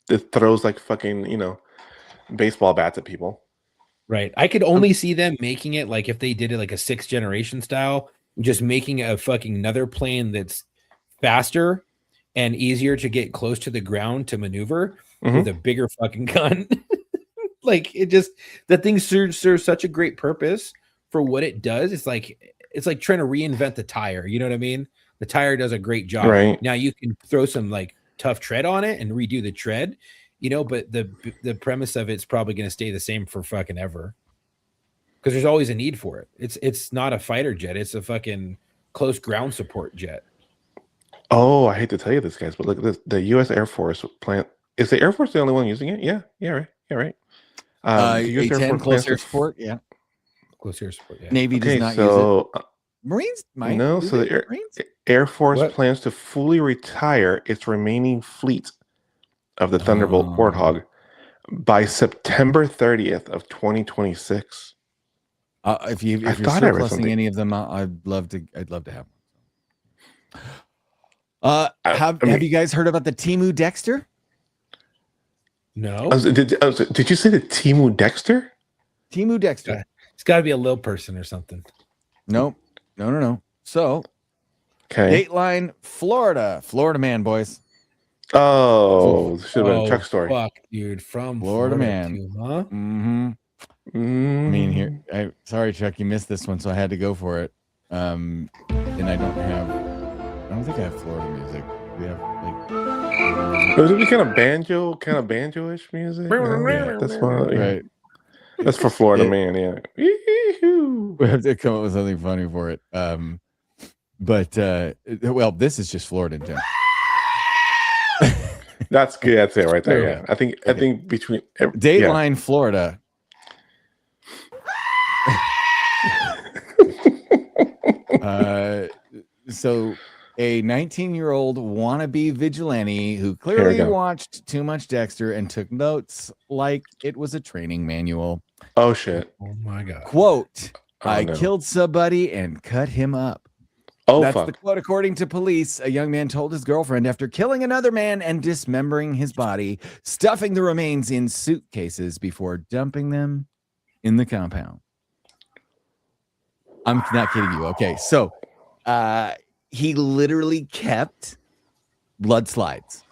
that throws like fucking baseball bats at people. Right. I could only see them making it like if they did it like a 6th generation style, just making a fucking another plane that's faster and easier to get close to the ground to maneuver with a bigger fucking gun. Like that thing serves such a great purpose for what it does. It's like trying to reinvent the tire. You know what I mean? The tire does a great job. Right. Now you can throw some like tough tread on it and redo the tread, but the premise of it's probably going to stay the same for fucking ever. Because there's always a need for it. It's not a fighter jet. It's a fucking close ground support jet. Oh, I hate to tell you this, guys, but look at this. The U.S. Air Force plant. Is the Air Force the only one using it? Yeah, right. The US Air A-10 Force close plans air to- support, yeah. Close air support. Yeah. Navy does Okay, not use so it. Marines might. no, do so they? the Marines? Air Force What? plans to fully retire its remaining fleet of the Thunderbolt Oh. Warthog by September 30th of 2026. If you're I thought I read surplusing something. any of them, I'd love to have one. Have you guys heard about the Timu Dexter? No. Did you say the Timu Dexter? Timu Dexter. Okay. It's got to be a little person or something. Nope. No. So, Okay. Dateline, Florida man, boys. Oh, should have been a truck story. Fuck, dude. From Florida man. too, huh? Mm-hmm. I mean, here. Sorry, Chuck, you missed this one, so I had to go for it. And I don't think I have Florida music. We have like. It would be kind of banjo-ish music. Yeah, that's one. Right. That's for Florida Yeah. man. Yeah. Yee-hoo. We have to come up with something funny for it. But this is just Florida in general. That's good. That's it right there. Yeah. Yeah. I think between Dateline, Florida. So a 19-year-old wannabe vigilante who clearly go. watched too much Dexter and took notes like it was a training manual. Oh shit. Oh my god. Quote, Oh, I no. killed somebody and cut him up. Oh That's fuck. the quote. According to police, a young man told his girlfriend after killing another man and dismembering his body, stuffing the remains in suitcases before dumping them in the compound. I'm not kidding you. Okay, so he literally kept blood slides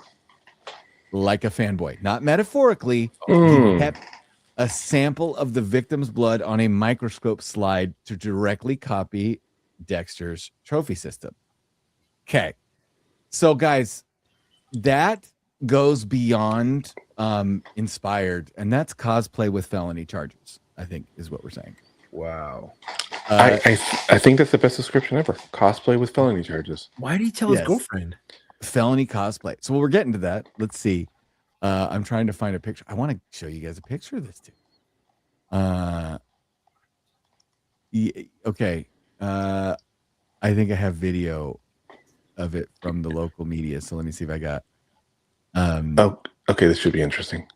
like a fanboy, not metaphorically. Mm. He kept a sample of the victim's blood on a microscope slide to directly copy Dexter's trophy system. Okay. So guys, that goes beyond inspired, and that's cosplay with felony charges, I think is what we're saying. Wow. I think that's the best description ever. Cosplay with felony charges. Why did he tell his Yes. girlfriend? Felony cosplay. So we're getting to that. Let's see. I'm trying to find a picture. I want to show you guys a picture of this dude. Okay. I think I have video of it from the local media. So let me see if I got. Oh, okay. This should be interesting.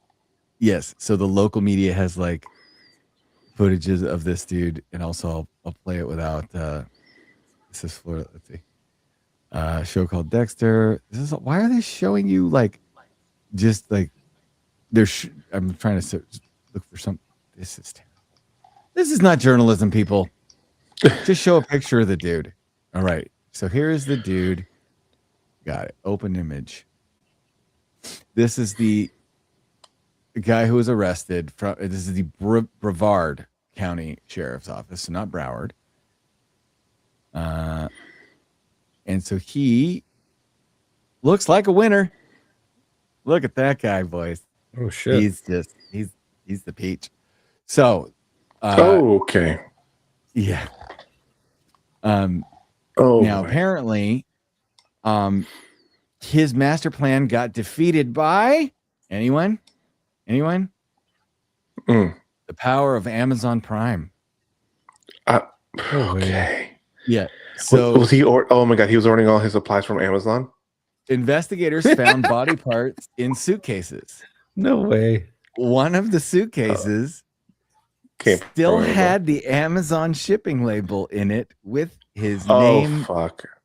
Yes. So the local media has like footages of this dude, and also I'll play it without. This is Florida. Let's see. Show called Dexter. Why are they showing you like, just like, I'm trying to look for some. This is terrible. This is not journalism, people. Just show a picture of the dude. All right. So here's the dude. Got it. Open image. This is the guy who was arrested from. This is the Brevard County Sheriff's Office, so not Broward. And so he looks like a winner. Look at that guy, boys. Oh shit. He's the peach. So okay. Yeah. Now boy. apparently his master plan got defeated by anyone? Mm. The power of Amazon Prime. Okay. Yeah. So was he oh my god, he was ordering all his supplies from Amazon? investigators found body parts in suitcases. No way. One of the suitcases still had the Amazon shipping label in it with his name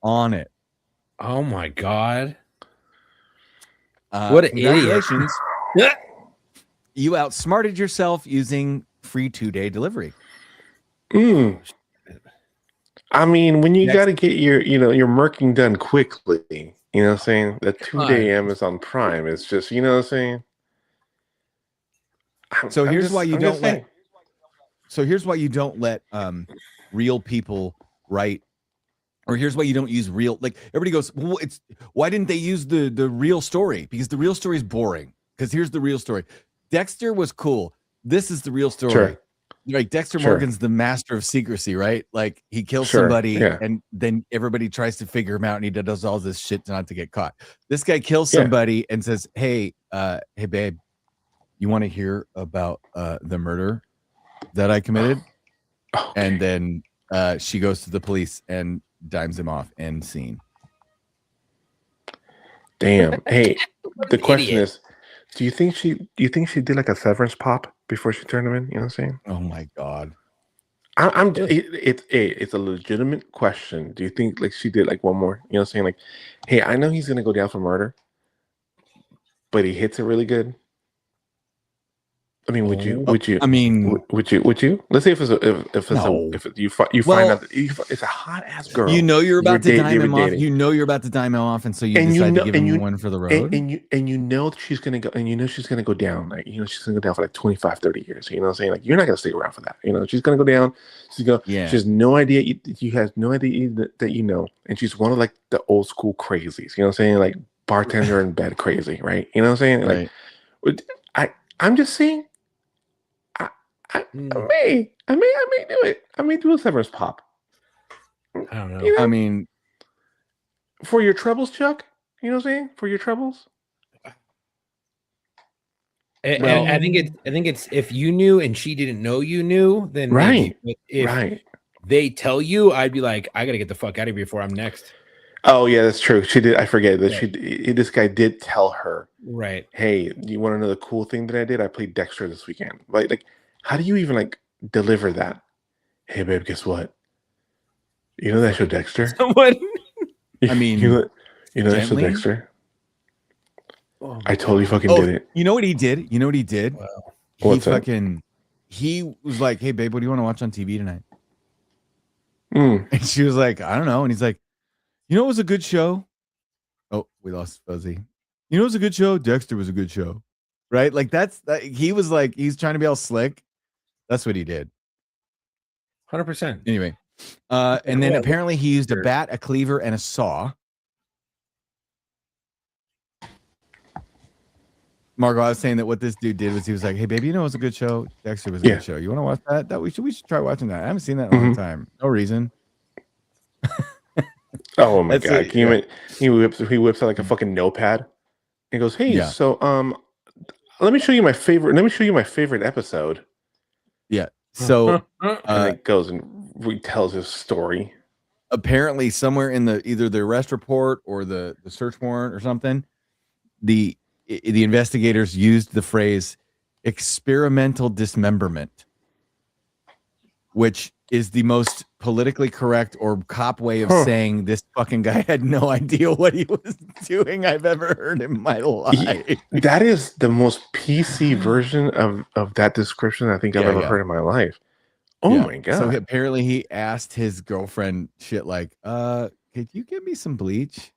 on it. Oh my god. What an idiot. You outsmarted yourself using free 2-day delivery. I mean, when you got to get your merking done quickly, you know what I'm saying? The 2-day Amazon Prime is just, you know what I'm saying? So here's why you don't let real people write, or here's why you don't use real, like everybody goes, well, why didn't they use the real story? Because the real story is boring. Because here's the real story. Dexter was cool. This is the real story. Sure. Right, Dexter Morgan's the master of secrecy, right? Like he kills somebody and then everybody tries to figure him out and he does all this shit not to get caught. This guy kills somebody and says, hey babe, you want to hear about the murder that I committed? And then she goes to the police and dimes him off. End scene. Damn. Hey, the question is, do you think she did like a severance pop before she turned him in? You know what I'm saying? Oh my god. It's a legitimate question. Do you think like she did like one more? You know what I'm saying? Like, hey, I know he's gonna go down for murder, but he hits it really good. I mean, would you? I mean, would you? Let's say if you find out that it's a hot ass girl. You know you're about to dime him off. You know you're about to dime him off, and so you decide to give him one for the road. And you know she's gonna go, and you know she's gonna go down. Like she's gonna go down for like 25, 30 years. You know what I'm saying? Like you're not gonna stick around for that. You know she's gonna go down. She's gonna. Yeah. She has no idea. You has no idea that you know, and she's one of like the old school crazies. You know what I'm saying? Like bartender in bed crazy, right? You know what I'm saying? Like, I'm just saying. I may do it. I may do a severance pop. I don't know. You know? I mean, for your troubles, Chuck. You know what I'm saying? For your troubles. I think it's if you knew and she didn't know you knew, then right. If they tell you, I'd be like, I gotta get the fuck out of here before I'm next. Oh yeah, that's true. She did. I forget that this guy did tell her, right? Hey, you want to know the cool thing that I did? I played Dexter this weekend. Like. How do you even like deliver that? Hey babe, guess what? You know that show Dexter? Someone. I mean, you know that show Dexter? Oh, I totally fucking did it. You know what he did? Wow. He was like, hey babe, what do you want to watch on TV tonight? And she was like, I don't know. And he's like, you know what was a good show? Oh, we lost Fuzzy. You know what was a good show? Dexter was a good show. Right? Like he was like, he's trying to be all slick. That's what he did. 100%. Anyway, and then apparently he used a bat, a cleaver, and a saw. Margo, I was saying that what this dude did was he was like, hey, baby, you know it was a good show? Dexter was a good show. You want to watch that? We should try watching that. I haven't seen that in a long time. No reason. Oh, my God. He whips out like a fucking notepad. He goes, hey, so let me show you my favorite episode. Yeah. So and it goes and retells his story. Apparently, somewhere in either the arrest report or the search warrant or something, the investigators used the phrase experimental dismemberment, which is the most politically correct or cop way of saying this fucking guy had no idea what he was doing I've ever heard in my life. That is the most PC version of that description I think I've ever heard in my life. Oh Yeah. my god. So apparently he asked his girlfriend shit like, could you give me some bleach?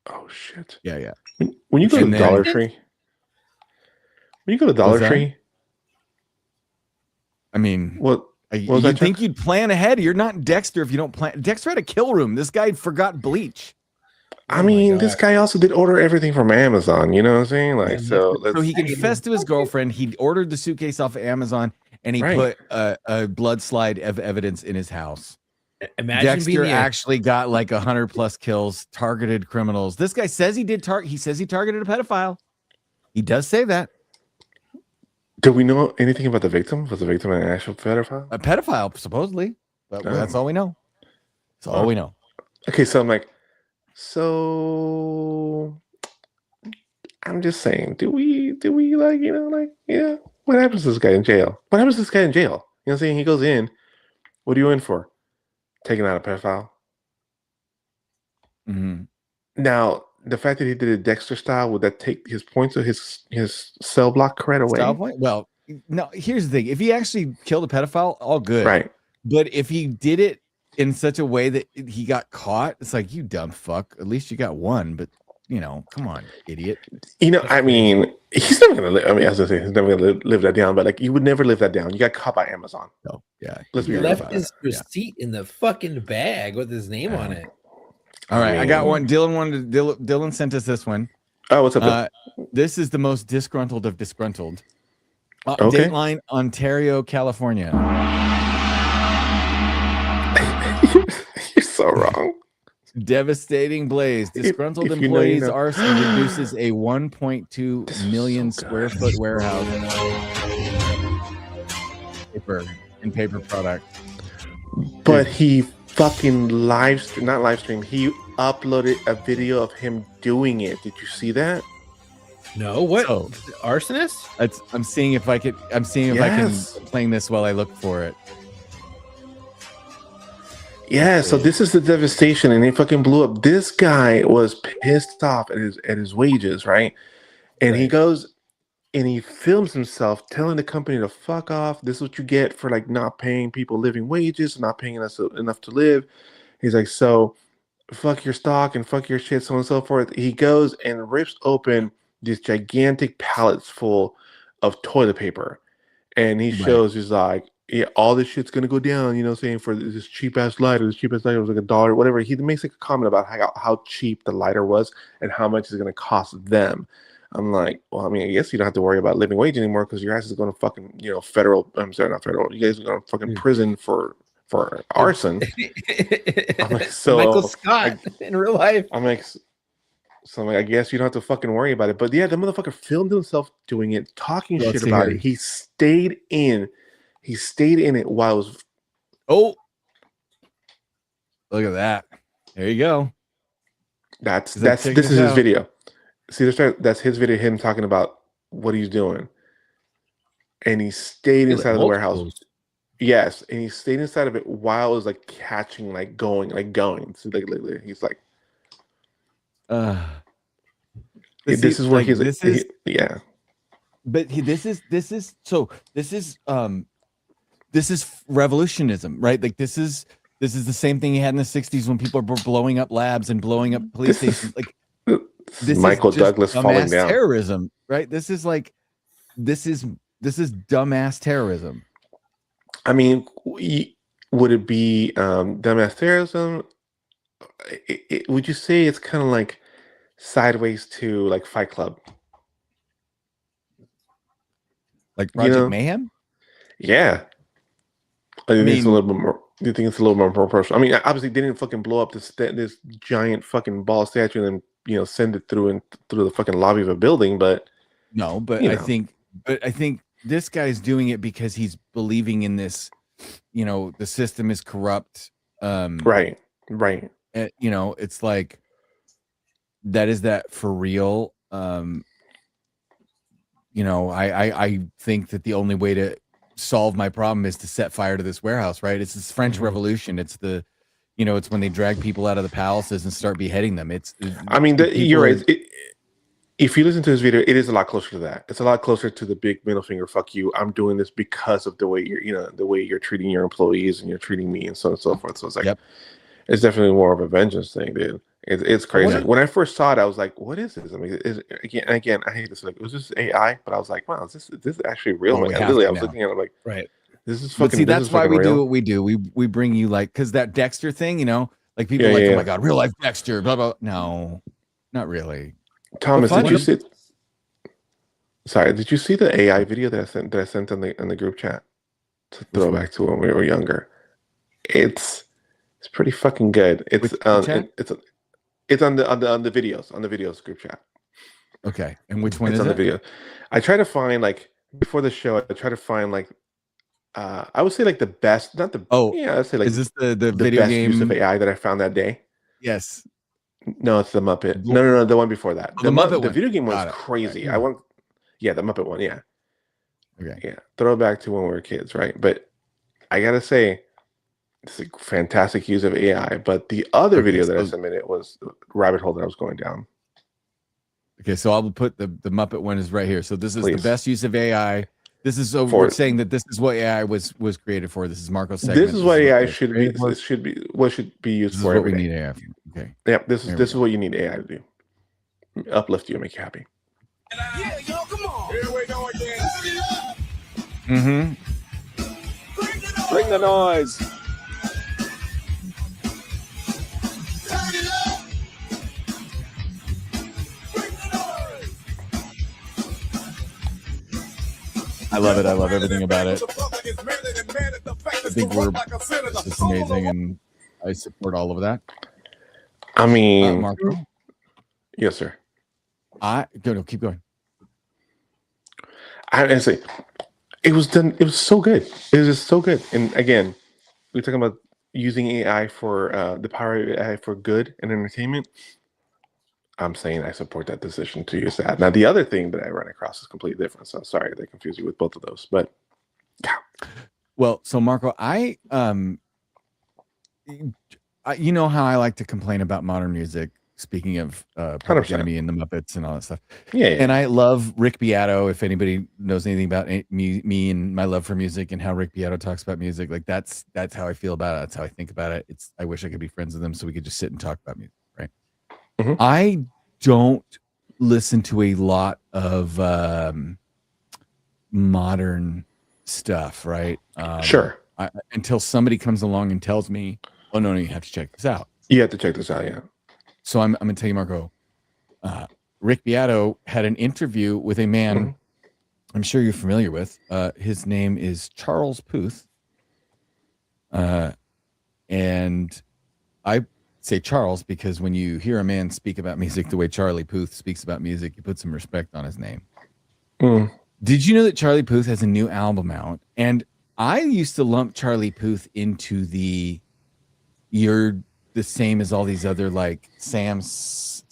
Oh shit. Yeah. When you go And to then- Dollar Tree, when you go to Dollar What's that? Tree, I mean, what was you that, think Chuck? you'd plan ahead. You're not Dexter if you don't plan. Dexter had a kill room. This guy forgot bleach. I Oh my mean, this God. guay also did order everything from Amazon. You know what I'm saying? Like, Yeah, so So he let's. confessed to his girlfriend. He ordered the suitcase off of Amazon and he Right. put a blood slide of evidence in his house. Imagine Dexter being the actually got like 100+ kills, targeted criminals. This guy says he did he says he targeted a pedophile. He does say that. Do we know anything about the victim? Was the victim an actual pedophile? A pedophile, supposedly. But that's all we know. That's all we know. Okay, so I'm like, so I'm just saying, do we like, you know, like, yeah, what happens to this guy in jail? What happens to this guy in jail? You know what I'm saying? He goes in. What are you in for? Taking out a pedophile. Mhm. Now, the fact that he did it Dexter style, would that take his points of his cell block credit away? Style point? Well, no, here's the thing. If he actually killed a pedophile, all good. Right. But if he did it in such a way that he got caught, it's like, you dumb fuck. At least you got one, but you know, come on, idiot. You know, I mean, he's never gonna live. I mean, as I say, he's never gonna live that down. But like, you would never live that down. You got caught by Amazon. So yeah. Let's He be real left about his it. receipt in the fucking bag with his name on it. All right, I got mean- one. Dylan sent us this one. Oh, what's up? Bill? This is the most disgruntled of disgruntled. Okay. Dateline, Ontario, California. You're so wrong. Devastating blaze. If- Disgruntled if you know, you employees' know. arson reduces a 1.2 This is million so square good. foot warehouse. Paper product. But he fucking not live stream. He uploaded a video of him doing it. Did you see that? No, what? So- Arsonist? I'm seeing if I can Yes. playing this while I look for it. Yeah. So this is the devastation, and he fucking blew up. This guy was pissed off at his wages, right? And he Right. goes and he films himself telling the company to fuck off. This is what you get for like not paying people living wages, not paying us enough to live. He's like, so fuck your stock and fuck your shit, so on and so forth. He goes and rips open these gigantic pallets full of toilet paper. And he Right. shows, he's like, yeah, all this shit's gonna go down, you know what I'm saying, for this cheap ass lighter. This cheap ass lighter was like $1, whatever. He makes like a comment about how cheap the lighter was and how much it's gonna cost them. I'm like, well, I mean, I guess you don't have to worry about living wage anymore because your ass is going to fucking, you know, not federal. You guys are going to fucking prison for arson. I'm like, so Michael Scott in real life. I'm like, I guess you don't have to fucking worry about it. But yeah, the motherfucker filmed himself doing it, talking Let's shit see about here. it. He stayed in it while it was. Oh, look at that. There you go. This Is that is checking his us out? video. See, that's his video. Him talking about what he's doing, and he stayed inside of the warehouse. Yes, and he stayed inside of it while it was like catching, like going. So like he's like, this is where like, he's like, this is yeah. But this is revolutionism, right? Like this is the same thing he had in the 60s when people were blowing up labs and blowing up police This is- stations. Like This is Michael is just Douglas falling dumbass down. terrorism, right? This is dumbass terrorism. I mean, would it be dumbass terrorism? Would you say it's kind of like sideways to like Fight Club? Like You Project know, Mayhem. Yeah. I think it's a mean- little bit more. Do you think it's a little more personal? I mean, obviously, they didn't fucking blow up this giant fucking ball statue and then send it through the fucking lobby of a building. But No, but You I know. think this guy's doing it because he's believing in this. You know, the system is corrupt. right. You know, it's like is that for real. You know, I think that the only way to solve my problem is to set fire to this warehouse, right? It's this French Revolution. It's it's when they drag people out of the palaces and start beheading them. I mean, people you're are- right. if you listen to this video, it is a lot closer to that. It's a lot closer to the big middle finger, fuck you. I'm doing this because of the way the way you're treating your employees and you're treating me and so on and so forth. So it's like, it's definitely more of a vengeance thing, dude. It's crazy. When I first saw it, I was like, what is this? I mean, again, I hate this. Like, was this AI? But I was like, wow, is this actually real? Oh, I was looking at it like, this is fucking. But see, that's why we real. do what we do. We bring you like, because that Dexter thing, like people are like, oh my god, real life Dexter, blah blah. No, not really. Thomas, did you see? Sorry, did you see the AI video that I sent in the group chat to throw back to when we were younger? It's pretty fucking good. It's on the videos group chat. Okay, and which one is on the video? I try to find before the show. I try to find I would say the best, not the I'd say is this the video best game use of AI that I found that day? Yes. No, it's the Muppet. No, the one before that. The Muppet. The video game one was crazy. Right. The Muppet one. Yeah. Okay. Yeah, throwback to when we were kids, right? But I gotta say, it's a fantastic use of AI. But the other video that I submitted was the rabbit hole that I was going down. Okay, so I'll put the Muppet one is right here. So this is the best use of AI. This is we're saying that this is what AI was created for. This is Marco's segment. This is what AI should be. This should be what should be used for. What we need AI for. Okay. Yeah, this is what you need AI to do. Uplift you and make you happy. Yeah, yo, come on. Here we go again. Mm-hmm. Bring the noise. Turn it up. Bring the noise. I love it. I love everything about it. I think it's just amazing, and I support all of that. I mean, Marco? Yes, sir. Keep going. I say it was done. It was so good. It was just so good. And again, we're talking about using AI for the power of AI for good and entertainment. I'm saying I support that decision to use that. Now, the other thing that I run across is completely different. So sorry they confuse you with both of those. But well, so Marco, you know how I like to complain about modern music. Speaking of Public Enemy and the Muppets and all that stuff. Yeah. And I love Rick Beato. If anybody knows anything about me and my love for music and how Rick Beato talks about music, like that's how I feel about it. That's how I think about it. I wish I could be friends with them so we could just sit and talk about music, right? Mm-hmm. I don't listen to a lot of modern stuff, right? Sure. Until somebody comes along and tells me, oh, no, you have to check this out. You have to check this out, yeah. So I'm going to tell you, Marco, Rick Beato had an interview with a man I'm sure you're familiar with. His name is Charles Puth. And I say Charles because when you hear a man speak about music the way Charlie Puth speaks about music, you put some respect on his name. Did you know that Charlie Puth has a new album out? And I used to lump Charlie Puth into you're the same as all these other like Sam She,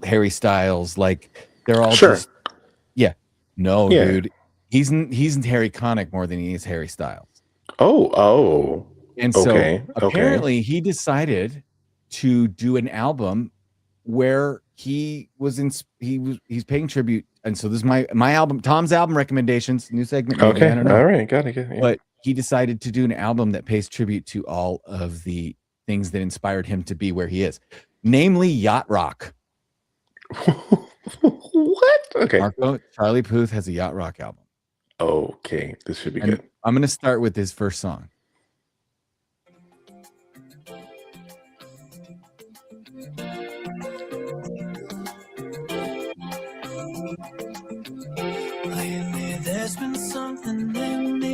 Harry Styles, like they're all just dude. He's Harry Connick more than he is Harry Styles. And so apparently he decided to do an album where he's paying tribute. And so this is my album, Tom's album recommendations, new segment. Okay, all right, got it. Yeah. But he decided to do an album that pays tribute to all of the things that inspired him to be where he is, namely yacht rock. What? Okay. Marco, Charlie Puth has a yacht rock album. Okay, this should be good. I'm going to start with his first song.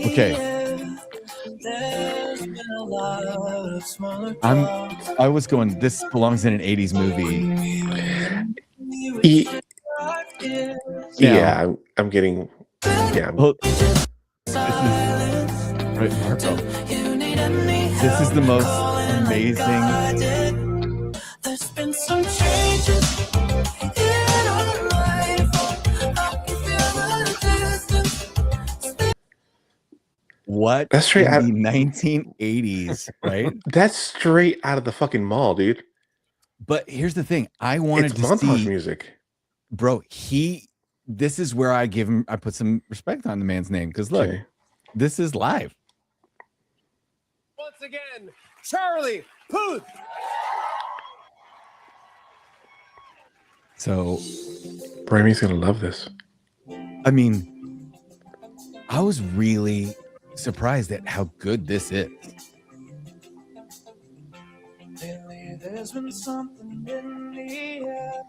Okay. I was going, this belongs in an 80s movie. Yeah, I'm getting. Yeah. Well, right, Marco. This is the most amazing. There's been some changes in our life. What? That's straight out of the 1980s, right? That's straight out of the fucking mall, dude. But here's the thing. I wanted It's to montage see, music. bro, this is where I put some respect on the man's name. Because look, Okay. this is live. Once again, Charlie Puth. So, Bramy's gonna love this. I mean, I was really surprised at how good this is. Lately, there's been something in the air.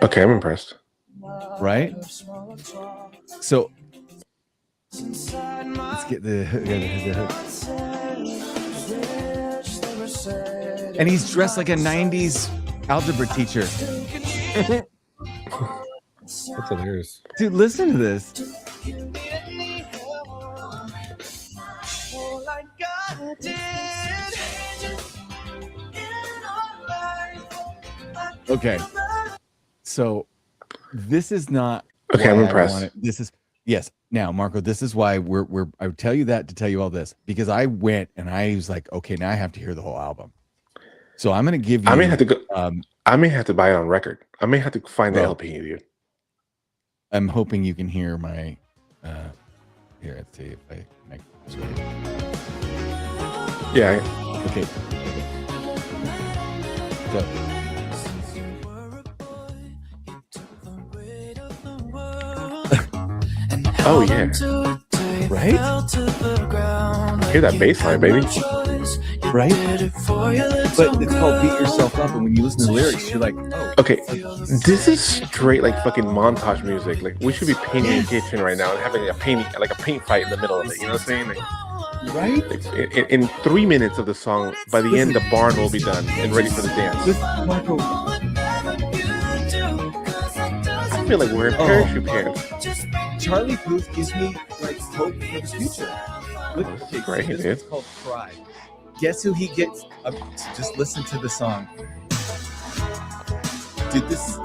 Okay, I'm impressed. Right? So Inside my let's get the hook. And he's dressed like a 90s algebra teacher. That's hilarious. Dude, listen to this. all I got did. Okay. So this is not Okay, I'm why I impressed. wanted- This is yes. Now, Marco, this is why I would tell you that to tell you all this, because I went and I was like, okay, now I have to hear the whole album. So I'm gonna give you I may have to go. um I may have to buy it on record. I may have to find the Bro. LP, dude. I'm hoping you can hear my here, let's see if I make this right. Yeah. Okay. So Oh yeah. right? Hear that bass line, baby. Right? But it's called Beat Yourself Up, and when you listen to the lyrics, you're like, oh, Okay, this is straight like fucking montage music. Like we should be painting a kitchen right now and having a paint fight in the middle of it. You know what I'm saying? right? Like, in 3 minutes of the song, by the end, the barn will be done and ready for the dance. This, Marco, I feel like we're in Oh. parachute pants. Charlie Puth gives me like hope for the future. Look, Oh, this is okay, great, this dude. is called Pride. Guess who he gets? Just listen to the song. Dude, this,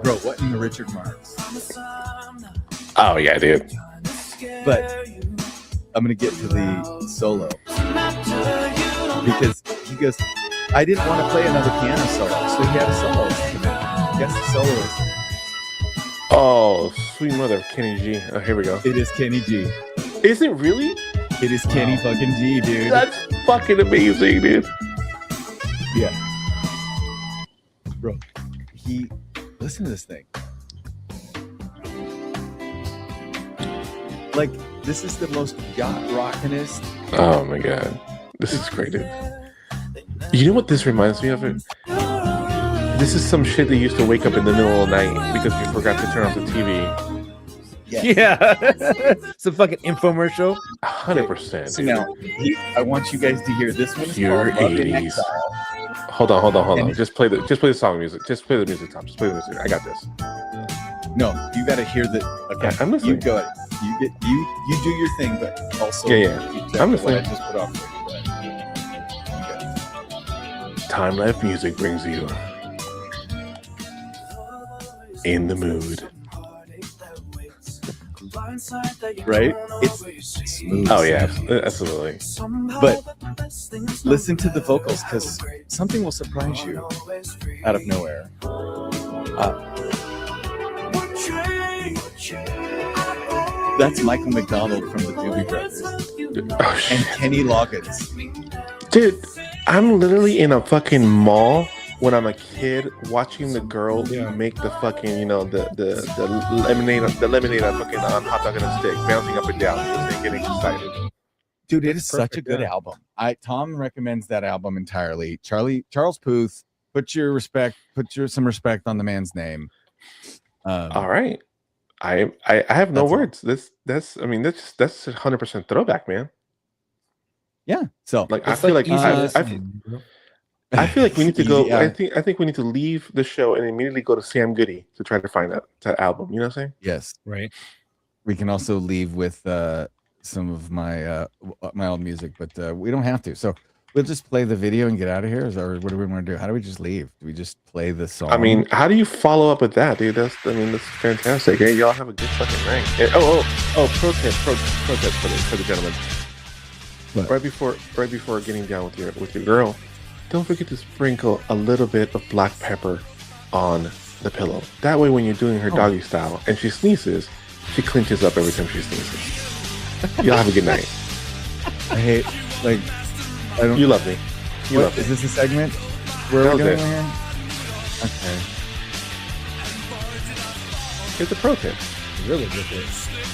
bro, what in the Richard Marx? Oh yeah, dude. But I'm gonna get to the solo because he goes, I didn't want to play another piano solo, so he had a solo. Guess the soloist. Oh, sweet mother of Kenny G. Oh, here we go. It is Kenny G. Is it really? It is Kenny fucking G, dude. That's fucking amazing, dude. Yeah. Bro, listen to this thing. Like, this is the most yacht rockinest. Oh my god, this is great, dude. You know what this reminds me of? This is some shit that used to wake up in the middle of the night because you forgot to turn off the TV. Yeah. Some fucking infomercial. 100%. So dude. now, I want you guys to hear this one. It's Pure called Love in 80s. Exile. Hold on. And- Just play the song music. Just play the music, Tom. Just play the music. I got this. No, you got to hear the. Okay, I'm listening. You go ahead. You do your thing, but also Yeah. you check I'm what I listening. just put on for you. Okay. Time Life Music brings you in the mood. Right? It's smooth. Oh yeah, absolutely. But listen to the vocals because something will surprise you out of nowhere. That's Michael McDonald from the Doobie Brothers Oh and shit, Kenny Loggins. dude! I'm literally in a fucking mall when I'm a kid watching the girl make the fucking the lemonade on fucking hot dog and a stick, bouncing up and down, and getting excited. Dude, it is such a Perfect, good yeah. album. Tom recommends that album entirely. Charles Puth, put some respect on the man's name. All right, I have no That's all. words. That's 100% throwback, man. Yeah. So Like I It's feel like easy I listening, you know? I feel like we need to go. Yeah. I think we need to leave the show and immediately go to Sam Goody to try to find that album. You know what I'm saying? yes, Right. we can also leave with some of my old music, but we don't have to. So we'll just play the video and get out of here. Or what do we want to do? How do we just leave? Do we just play the song? I mean, how do you follow up with that, dude? That's fantastic. Hey, y'all have a good fucking night. And, pro tip for the gentleman. What? Right before getting down with your girl, don't forget to sprinkle a little bit of black pepper on the pillow. That way, when you're doing her doggy style and she sneezes, she clenches up every time she sneezes. Y'all have a good night. I hate, like, I don't. You love me. You What, love is me. this a segment? Where That are we was going it. here? Okay. It's a pro tip. Really good.